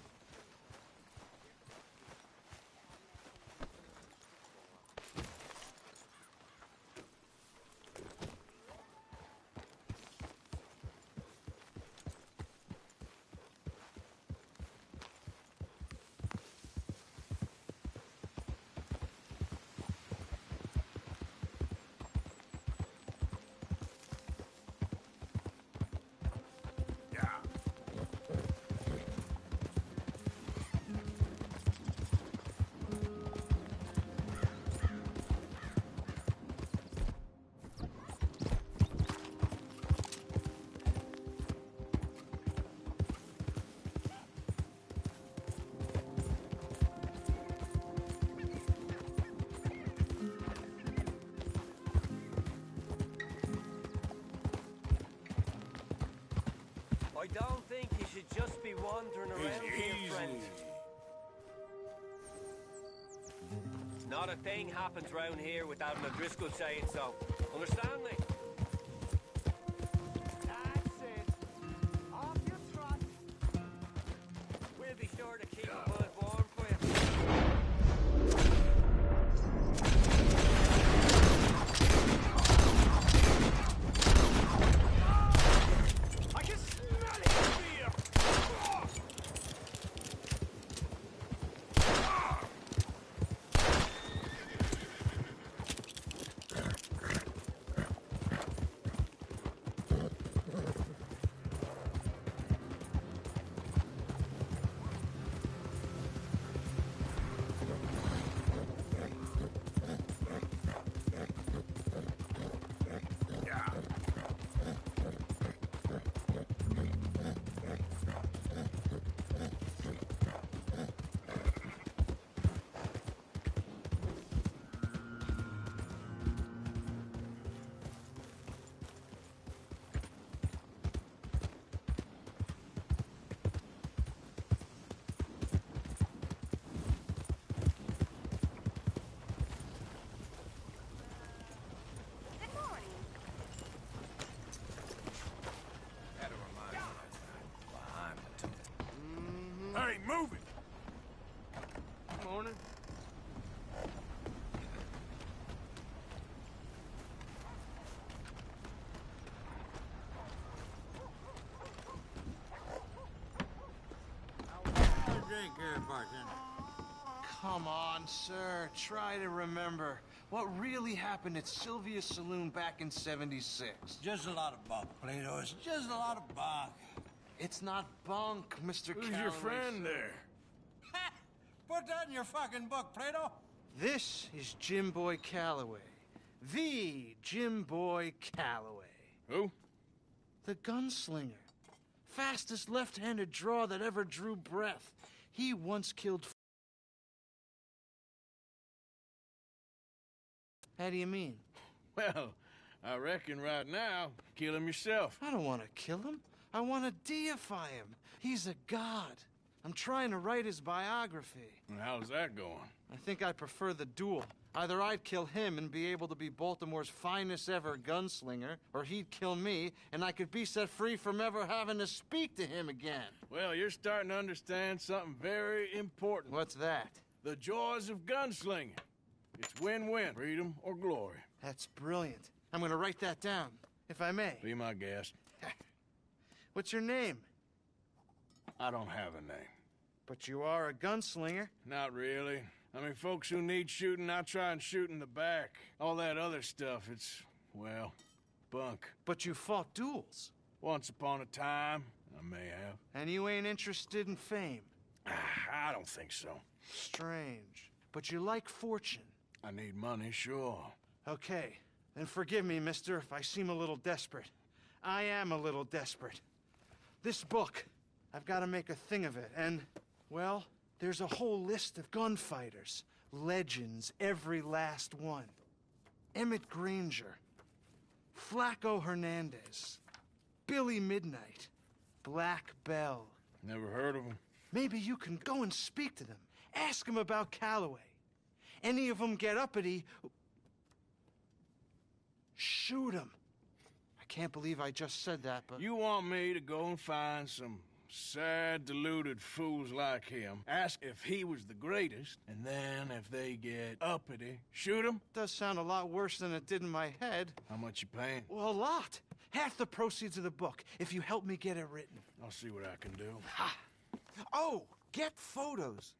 I don't think you should just be wandering around here, friend. Not a thing happens round here without an O'Driscoll saying so. Understand me? That's it. Off your trot. We'll be sure to keep the blood warm for you. I can smell it from here. Hey, move it! Morning. Drink here, Barton. Come on, sir. Try to remember. What really happened at Sylvia's Saloon back in '76? Just a lot of bunk, Plato. It's just a lot of bunk. It's not bunk, Mr. Who's Calloway, your friend sir. there? Put that in your fucking book, Plato. This is Jim Boy Calloway. The Jim Boy Calloway. Who? The gunslinger. Fastest left-handed draw that ever drew breath. He once killed... How do you mean? Well, I reckon right now, kill him yourself. I don't want to kill him. I want to deify him. He's a god. I'm trying to write his biography. And how's that going? I think I prefer the duel. Either I'd kill him and be able to be Baltimore's finest ever gunslinger, or he'd kill me and I could be set free from ever having to speak to him again. Well, you're starting to understand something very important. What's that? The joys of gunslinging. It's win-win, freedom or glory. That's brilliant. I'm gonna write that down, if I may. Be my guest. What's your name? I don't have a name. But you are a gunslinger. Not really. I mean, folks who need shooting, I try and shoot in the back. All that other stuff, it's, well, bunk. But you fought duels. Once upon a time, I may have. And you ain't interested in fame. I don't think so. Strange. But you like fortune. I need money, sure. Okay. Then forgive me, mister, if I seem a little desperate. I am a little desperate. This book, I've got to make a thing of it, and, well, there's a whole list of gunfighters. Legends, every last one. Emmett Granger. Flaco Hernandez. Billy Midnight. Black Bell. Never heard of them. Maybe you can go and speak to them. Ask them about Calloway. Any of them get uppity, shoot them. I can't believe I just said that, but... You want me to go and find some sad, deluded fools like him, ask if he was the greatest, and then if they get uppity, shoot him? Does sound a lot worse than it did in my head. How much you paying? Well, a lot. Half the proceeds of the book, if you help me get it written. I'll see what I can do. Ha! Oh, get photos.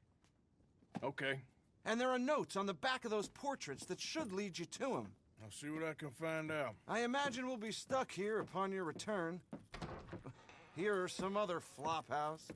Okay. And there are notes on the back of those portraits that should lead you to him. I'll see what I can find out. I imagine we'll be stuck here upon your return. Here or some other flop house.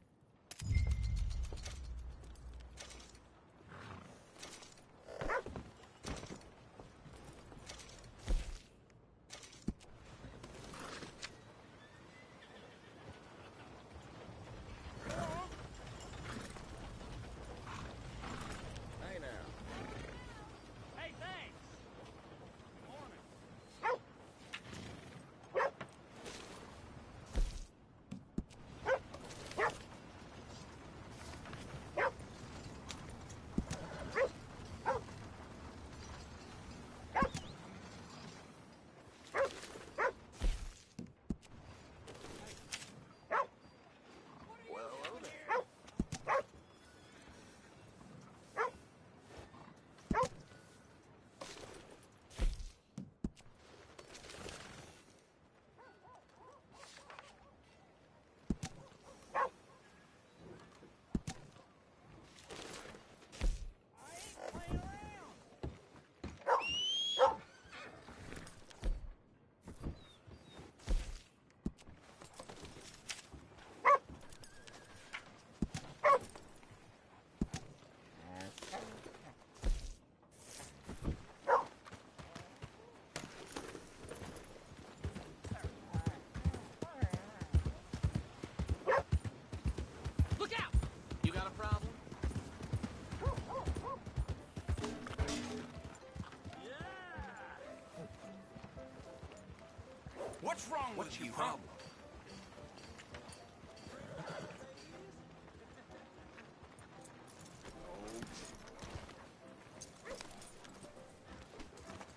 What's wrong with you, huh?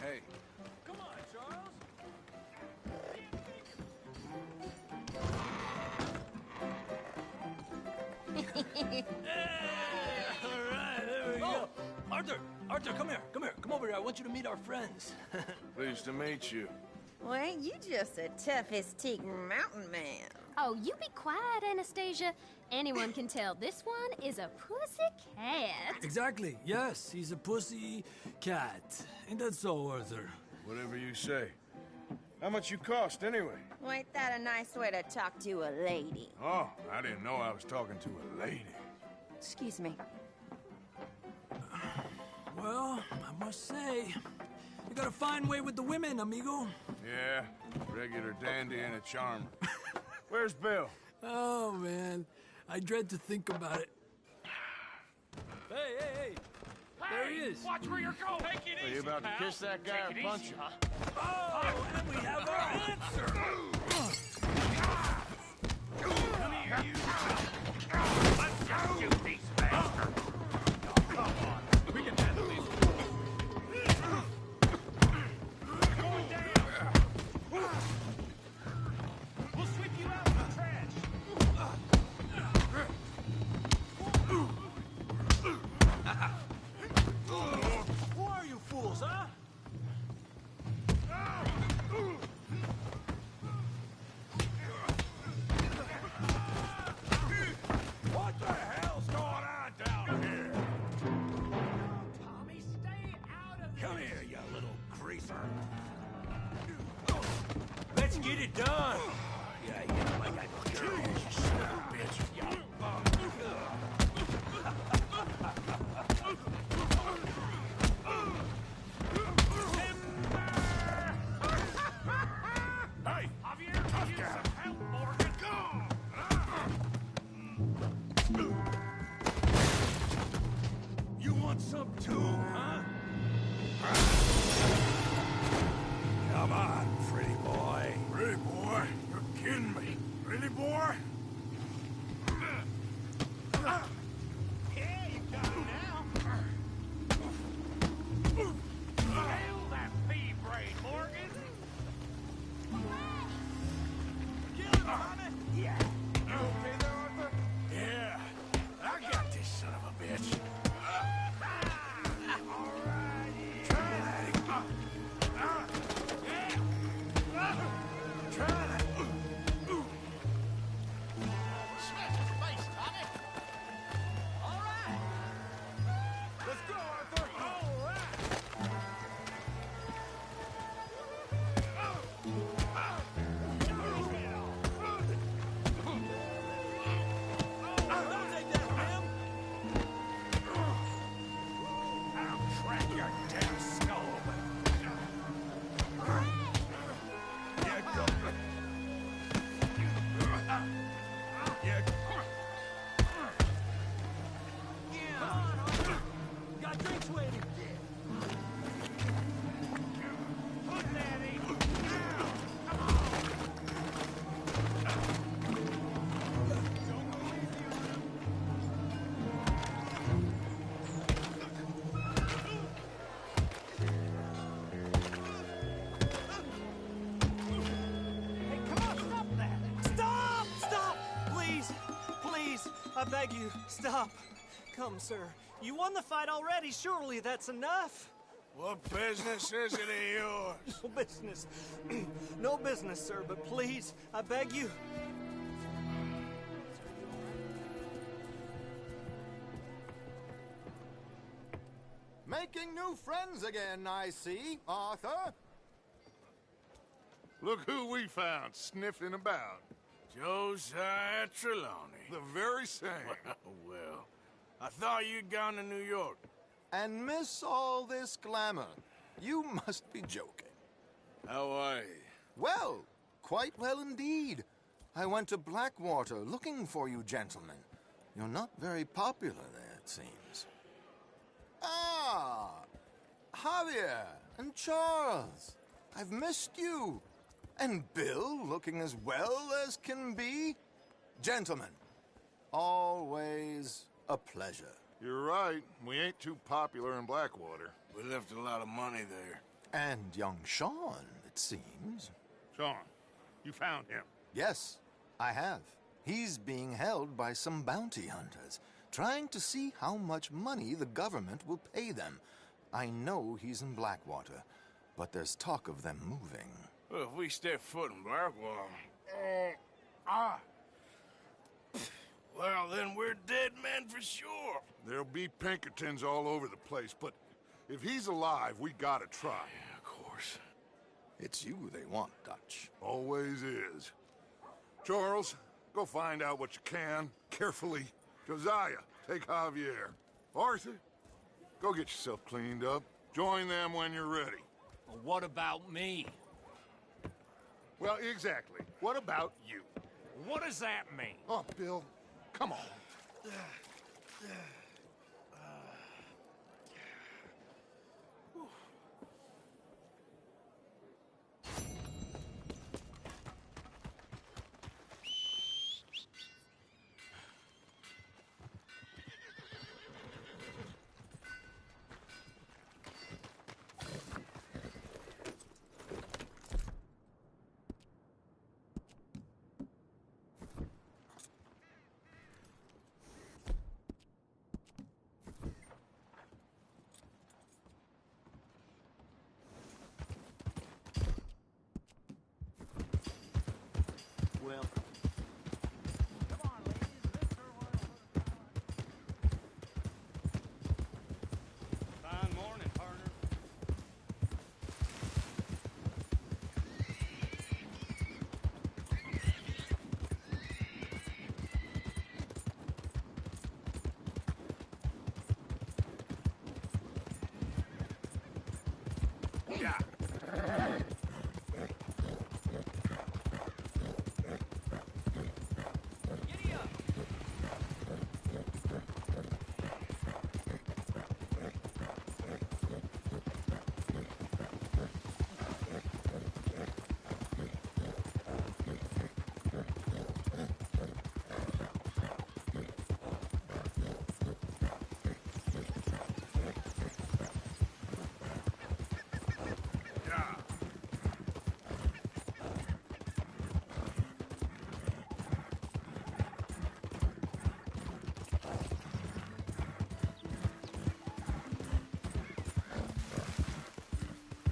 Hey. Come on, Charles. All right, there we go. Arthur, come here. Come over here. I want you to meet our friends. Pleased to meet you. Well, ain't you just a tough as teak mountain man? Oh, you be quiet, Anastasia. Anyone can tell this one is a pussy cat. Exactly. Yes, he's a pussy cat. Ain't that so, Arthur? Whatever you say. How much you cost, anyway? Well, ain't that a nice way to talk to a lady? Oh, I didn't know I was talking to a lady. Excuse me. Well, I must say, you got a fine way with the women, amigo. Yeah, regular dandy and a charmer. Where's Bill? Oh, man. I dread to think about it. Hey! There he is. Watch where you're going. Take it easy, Are you about to kiss that guy or punch him? Oh, and we have our answer. Come here, you. Let's just shoot these bastards. Come on. We can handle these. Going down. We'll sweep you out in the trash. Who are you fools, huh? What the hell's going on down here? Tommy, stay out of this. Come here, you little greaser. Let's get it done. Yeah, you know, like I sure you son of a bitch. Yeah. Hey, Javier, tough guy. Some help, Morgan. You want some too, huh? Come on, pretty boy. Pretty boy? You're kidding me. Pretty boy? Yeah, you got it now. Nail that bee brain, Morgan. Kill him, Tommy. Yeah. You okay there, Arthur? Yeah. I got this son of a bitch. All right. Try that. Try that. Smash his face, Tommy. All right. Let's go, Arthur. All right. Don't take that, ma'am. I'll crack your damn skull. Yeah, go. Yeah. Come on, Arthur. Got drinks waiting. Put that in. Now. Come on. Don't go easy on him. Hey, come on, stop that. Stop! Stop! Please! Please! I beg you, stop. Come, sir. You won the fight already. Surely that's enough. What business is it of yours? No business. No business, sir, but please, I beg you. Making new friends again, I see, Arthur. Look who we found sniffing about. Josiah Trelawney. The very same. Well, I thought you'd gone to New York. And miss all this glamour. You must be joking. How are you? Well, quite well indeed. I went to Blackwater looking for you gentlemen. You're not very popular there, it seems. Ah, Javier and Charles. I've missed you. And Bill looking as well as can be. Gentlemen, always a pleasure. You're right. We ain't too popular in Blackwater. We left a lot of money there. And young Sean, it seems. Sean, you found him. Yes, I have. He's being held by some bounty hunters, trying to see how much money the government will pay them. I know he's in Blackwater, but there's talk of them moving. Well, if we step foot in Blackwater... then we're dead men for sure. There'll be Pinkertons all over the place, but if he's alive, we gotta try. Yeah, of course. It's you they want, Dutch. Always is. Charles, go find out what you can, carefully. Josiah, take Javier. Arthur, go get yourself cleaned up. Join them when you're ready. Well, what about me? Well, exactly. What about you? What does that mean? Oh, Bill, come on. Well, fine morning, partner. Yeah.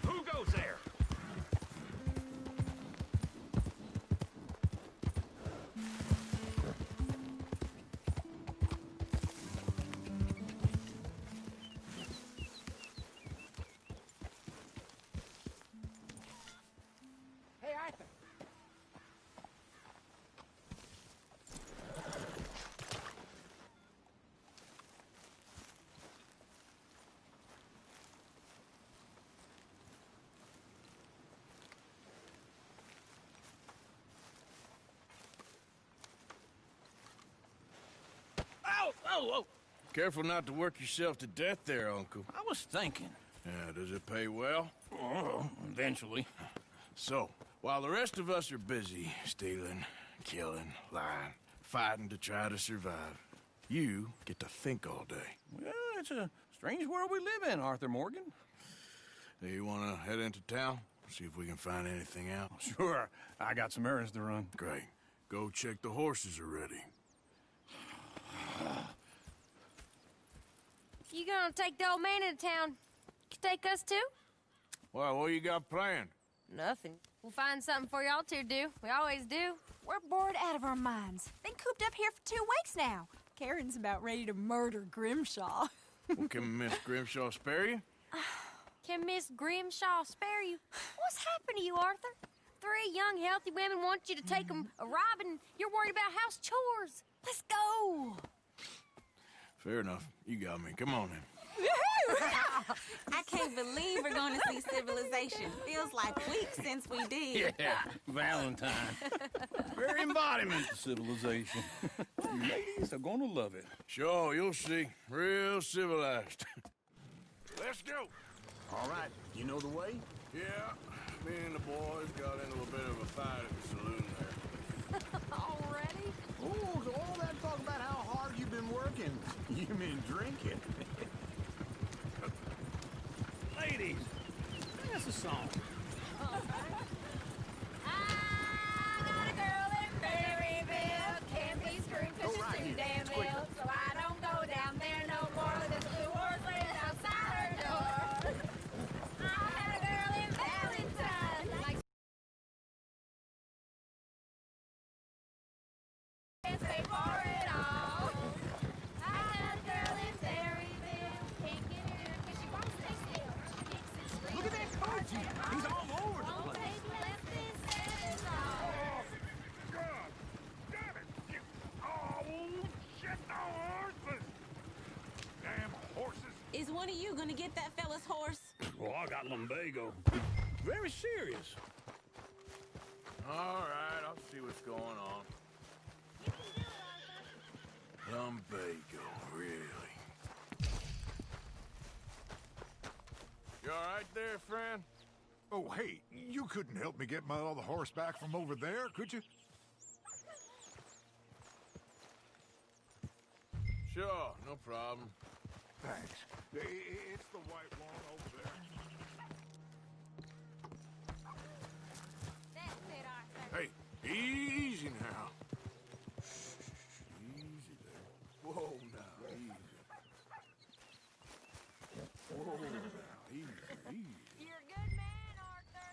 Who goes there? Hey, Arthur. Oh, oh, oh! Careful not to work yourself to death there, Uncle. I was thinking. Yeah, does it pay well? Oh, eventually. So, while the rest of us are busy stealing, killing, lying, fighting to try to survive, you get to think all day. Well, it's a strange world we live in, Arthur Morgan. Hey, you want to head into town? See if we can find anything out? Sure. I got some errands to run. Great. Go check the horses are ready. You gonna take the old man into town? You take us too? Well, what you got planned? Nothing. We'll find something for y'all to do. We always do. We're bored out of our minds. Been cooped up here for 2 weeks now. Karen's about ready to murder Grimshaw. Well, can Miss Grimshaw spare you? Can Miss Grimshaw spare you? What's happened to you, Arthur? 3 young, healthy women want you to take them a robbing. You're worried about house chores. Let's go. Fair enough. You got me. Come on then. I can't believe we're going to see civilization. Feels like weeks since we did. Yeah, Valentine. Very embodiment of civilization. You ladies are gonna love it. Sure, you'll see. Real civilized. Let's go. All right, you know the way? Yeah, me and the boys got into a bit of a fight at the saloon there. Already? Oh, so all that talk about how hard you've been working, you mean drinking. Ladies, sing us a song. one of you gonna get that fella's horse? Well, I got lumbago. Very serious. All right, I'll see what's going on. Lumbago, really? You all right there, friend? Oh, hey, you couldn't help me get my other horse back from over there, could you? Sure, no problem. Thanks. It's the white one over there. Hey, easy now. Easy there. Whoa, now, easy. Whoa, now, easy, easy. You're a good man, Arthur.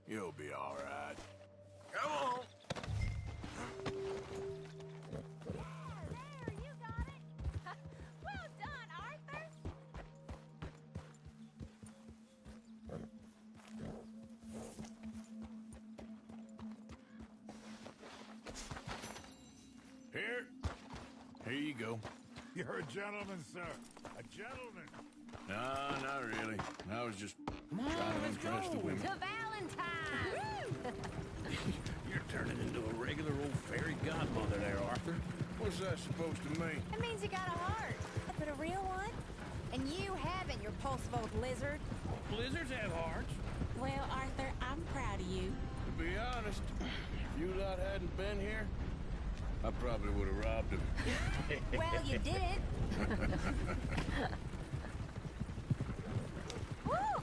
You'll be all right. Come on. There, you got it. Well done, Arthur. Here you go. You're a gentleman, sir. A gentleman. No, not really. I was just trying to impress the women. To Valentine. You're turning into a regular old fairy godmother there, Arthur. What's that supposed to mean? It means you got a heart. But a real one? And you haven't, you repulsive old lizard. Blizzards have hearts. Well, Arthur, I'm proud of you. To be honest, if you lot hadn't been here, I probably would have robbed him. Well, you did. Woo!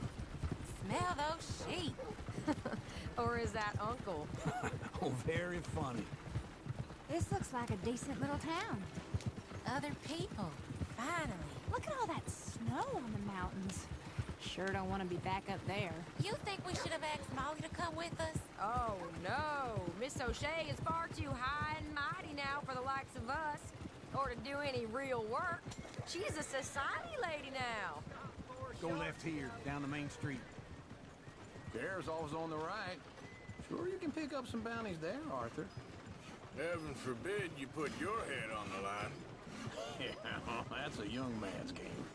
Smell those sheep. Or is that Uncle? Oh, very funny. This looks like a decent little town. Other people. Finally. Look at all that snow on the mountains. Sure don't want to be back up there. You think we should have asked Molly to come with us? Oh, no. Miss O'Shea is far too high and mighty now for the likes of us. Or to do any real work. She's a society lady now. Go left here, down the main street. Bear's always on the right. Sure you can pick up some bounties there, Arthur. Heaven forbid you put your head on the line. Yeah, that's a young man's game.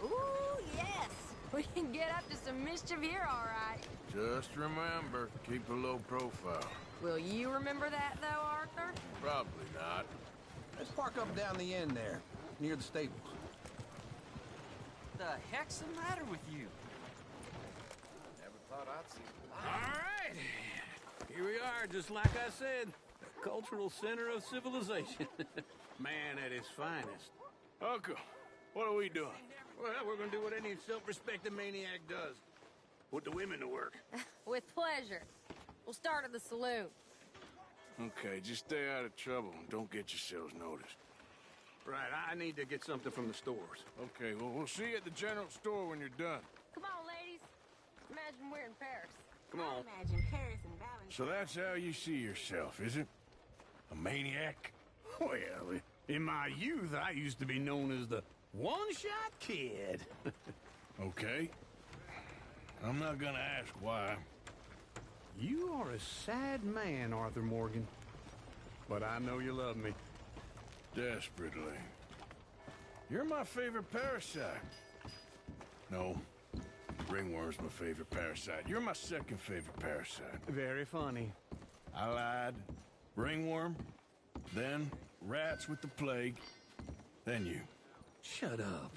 Ooh, yes. We can get up to some mischief here, all right. Just remember, keep a low profile. Will you remember that, though, Arthur? Probably not. Let's park up down the end there, near the stables. The heck's the matter with you? Never thought I'd see All right. Here we are, just like I said. The cultural center of civilization. Man at his finest. Uncle, what are we doing? Well, we're gonna do what any self-respecting maniac does. Put the women to work. With pleasure. We'll start at the saloon. Okay, just stay out of trouble and don't get yourselves noticed. Right, I need to get something from the stores. Okay, well, we'll see you at the general store when you're done. Come on, ladies. Imagine we're in Paris. Come on. Imagine Paris and Valentine. So that's how you see yourself, is it? A maniac? Well, in my youth, I used to be known as the one-shot kid. Okay. I'm not gonna ask why. You are a sad man, Arthur Morgan. But I know you love me. Desperately. You're my favorite parasite. No, ringworm's my favorite parasite. You're my second favorite parasite. Very funny. I lied. Ringworm, then rats with the plague, then you. Shut up.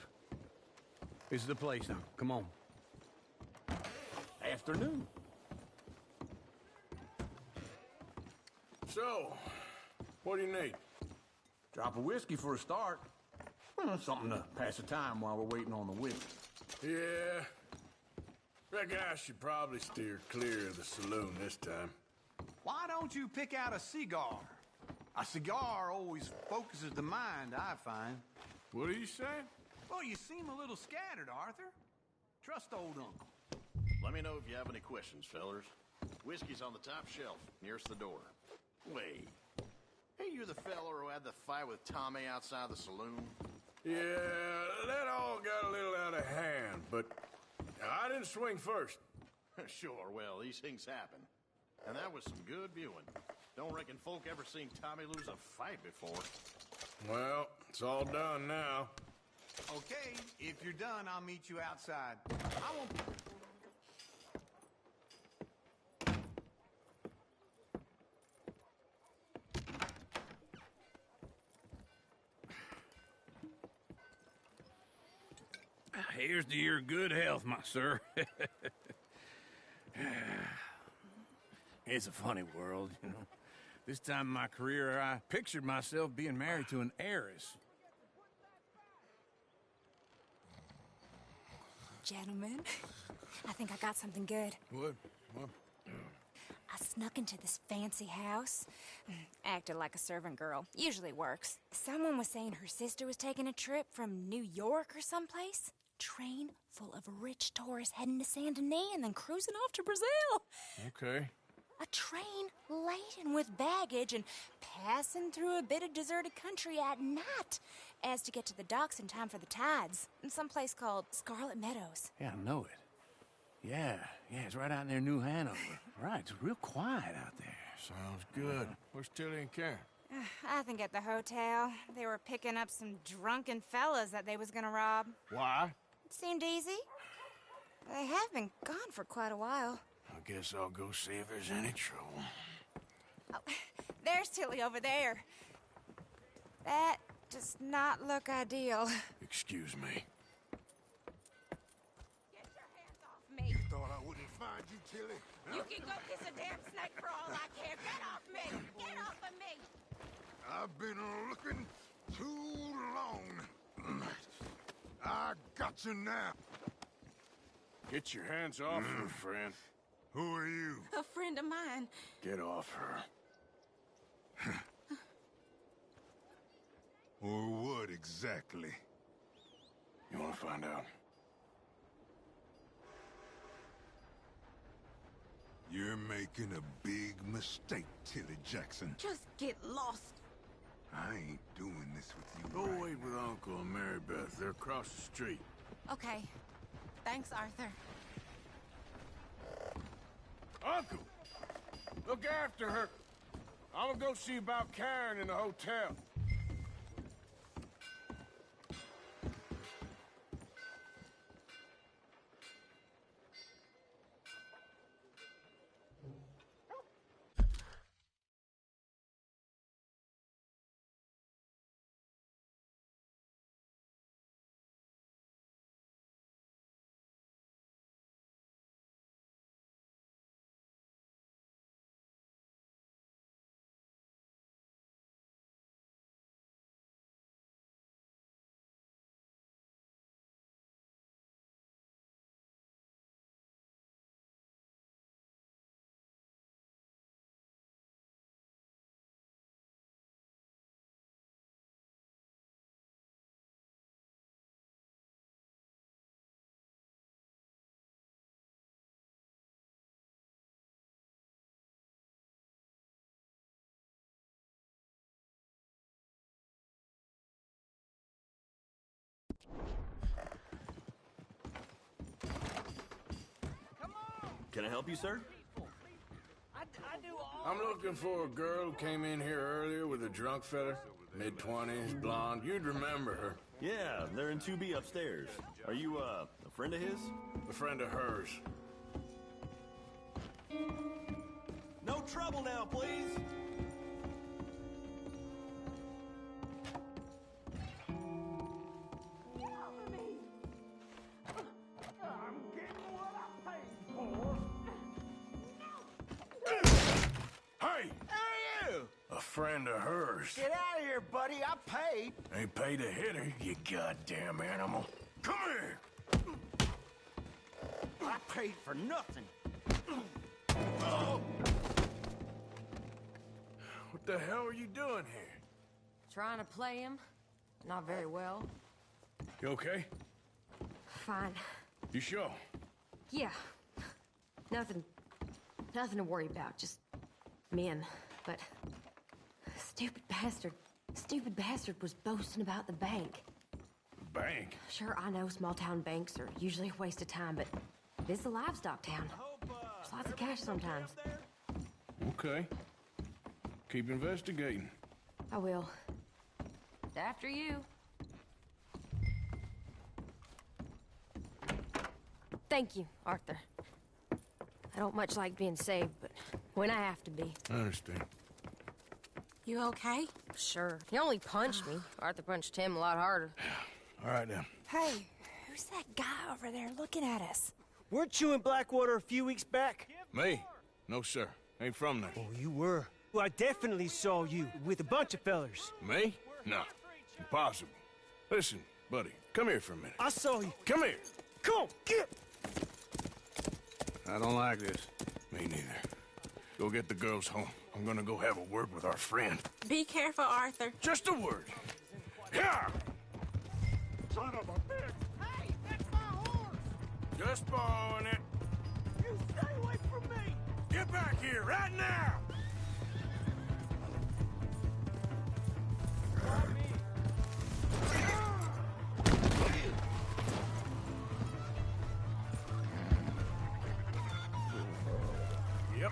This is the place now. Come on. Afternoon. So, what do you need? Drop of whiskey for a start. Well, something to pass the time while we're waiting on the whip. Yeah. Reckon I should probably steer clear of the saloon this time. Why don't you pick out a cigar? A cigar always focuses the mind, I find. What are you saying? Well, you seem a little scattered, Arthur. Trust old uncle. Let me know if you have any questions, fellers. Whiskey's on the top shelf, nearest the door. Wait. Hey, you the feller who had the fight with Tommy outside the saloon? Yeah, that all got a little out of hand, but I didn't swing first. Sure, well, these things happen. And that was some good viewing. Don't reckon folk ever seen Tommy lose a fight before. Well, it's all done now. Okay, if you're done, I'll meet you outside. I won't be... Here's to your good health, my sir. It's a funny world, you know. This time in my career, I pictured myself being married to an heiress. Gentlemen, I think I got something good. What? I snuck into this fancy house. Acted like a servant girl. Usually works. Someone was saying her sister was taking a trip from New York or someplace. Train full of rich tourists heading to Saint Denis and then cruising off to Brazil. Okay. A train laden with baggage and passing through a bit of deserted country at night as to get to the docks in time for the tides in some place called Scarlet Meadows. Yeah, I know it. Yeah, it's right out near New Hanover. Right, it's real quiet out there. Sounds good. Where's Tilly and Karen? I think at the hotel. They were picking up some drunken fellas that they was gonna rob. Why? It seemed easy. They have been gone for quite a while. I guess I'll go see if there's any trouble. Oh, there's Tilly over there. That does not look ideal. Excuse me. Get your hands off me. You thought I wouldn't find you, Tilly? You can go kiss a damn snake for all I care. Get off me! Get off of me! I've been looking too long. I got you now. Get your hands off her, friend. Who are you? A friend of mine. Get off her. Or what exactly? You want to find out? You're making a big mistake, Tilly Jackson. Just get lost. I ain't doing this with you. Go right wait with Uncle and Mary Beth. They're across the street. Okay. Thanks, Arthur. Uncle! Look after her. I'm gonna go see about Karen in the hotel. Can I help you, sir? I'm looking for a girl who came in here earlier with a drunk fella. Mid-20s, blonde. You'd remember her. Yeah, they're in 2B upstairs. Are you, a friend of his? A friend of hers. No trouble now, please! Hey! Who are you? A friend of hers. Get out of here, buddy. I paid. Ain't paid to hit her, you goddamn animal. Come here! I paid for nothing. Oh. What the hell are you doing here? Trying to play him. Not very well. You okay? Fine. You sure? Yeah. Nothing to worry about. Just men. But stupid bastard was boasting about the bank. Bank? Sure, I know small town banks are usually a waste of time, but this is a livestock town. There's lots of cash sometimes. Okay. Keep investigating. I will. After you. Thank you, Arthur. I don't much like being saved, but when I have to be. I understand. You okay? Sure. He only punched me. Arthur punched him a lot harder. All right, then. Hey, who's that guy over there looking at us? Weren't you in Blackwater a few weeks back? Me? No, sir. Ain't from there. Oh, you were. Well, I definitely saw you with a bunch of fellers. Me? No. Impossible. Listen, buddy, come here for a minute. I saw you. Come here. Come on, get! I don't like this. Me neither. Go get the girls home. I'm gonna go have a word with our friend. Be careful, Arthur. Just a word. Yeah! Son of a bitch! Hey, that's my horse! Just borrowing it. You stay away from me! Get back here right now! Yep.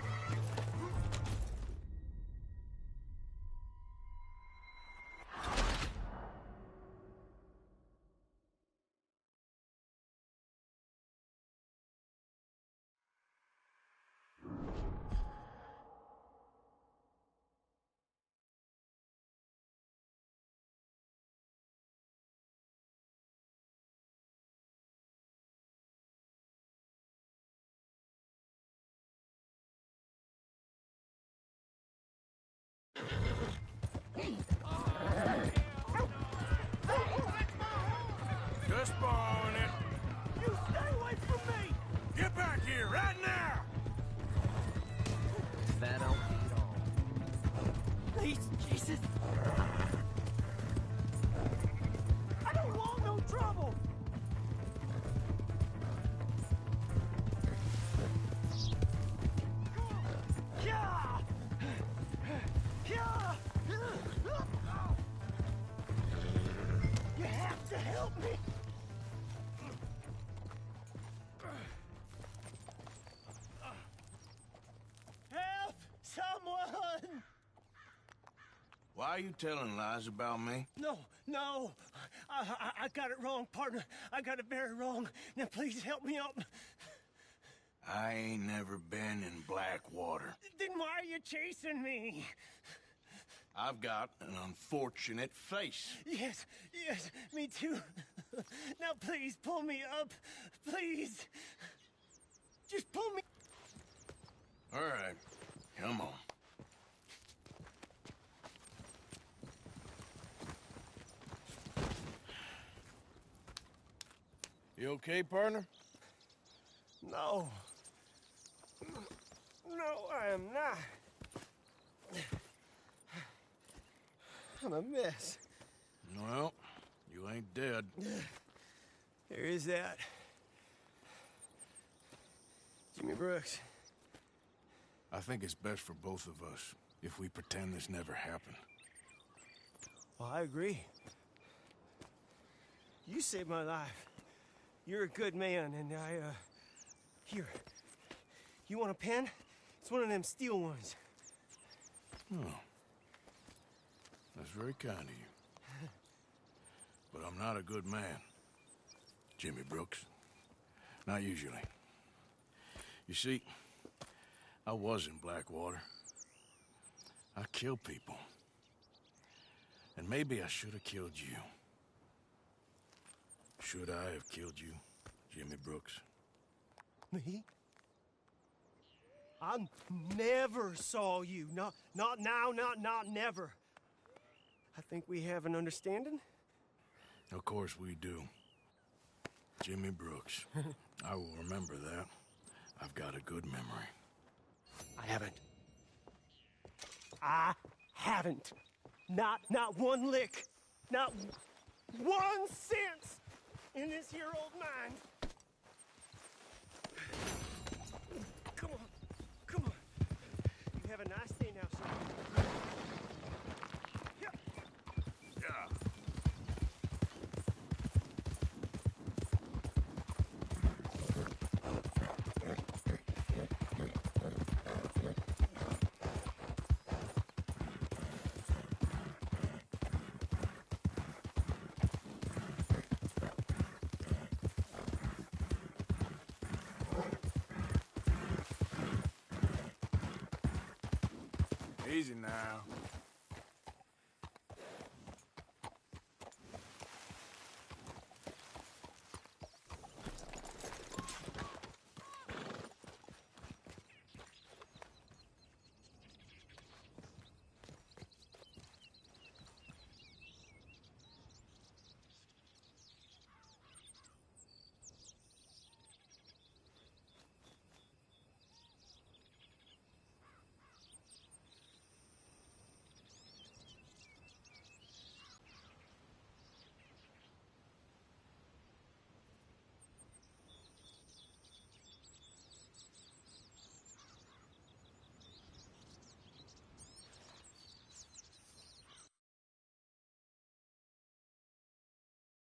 Just borrowing it. You stay away from me! Get back here right now! That don't beat all. Please, Jesus! I don't want no trouble! Yeah! Yeah! You have to help me! Help! Someone! Why are you telling lies about me? No, no. I got it wrong, partner. I got it very wrong. Now, please help me up. I ain't never been in Blackwater. Then why are you chasing me? I've got an unfortunate face. Yes, yes, me too. Now, please, pull me up. Please. Just pull me. All right, come on. You okay, partner? No. No, I am not. I'm a mess. Well, you ain't dead. There is that. Jimmy Brooks. I think it's best for both of us if we pretend this never happened. Well, I agree. You saved my life. You're a good man, and here. You want a pen? It's one of them steel ones. Oh. That's very kind of you. But I'm not a good man, Jimmy Brooks. Not usually. You see, I was in Blackwater. I killed people. And maybe I should have killed you. Should I have killed you, Jimmy Brooks? Me? I never saw you. Not now, not never. I think we have an understanding. Of course we do. Jimmy Brooks. I will remember that. I've got a good memory. I haven't. Not one lick. Not 1 cent in this here old mind. Come on. You have a nice day now, sir. Yeah. Easy now.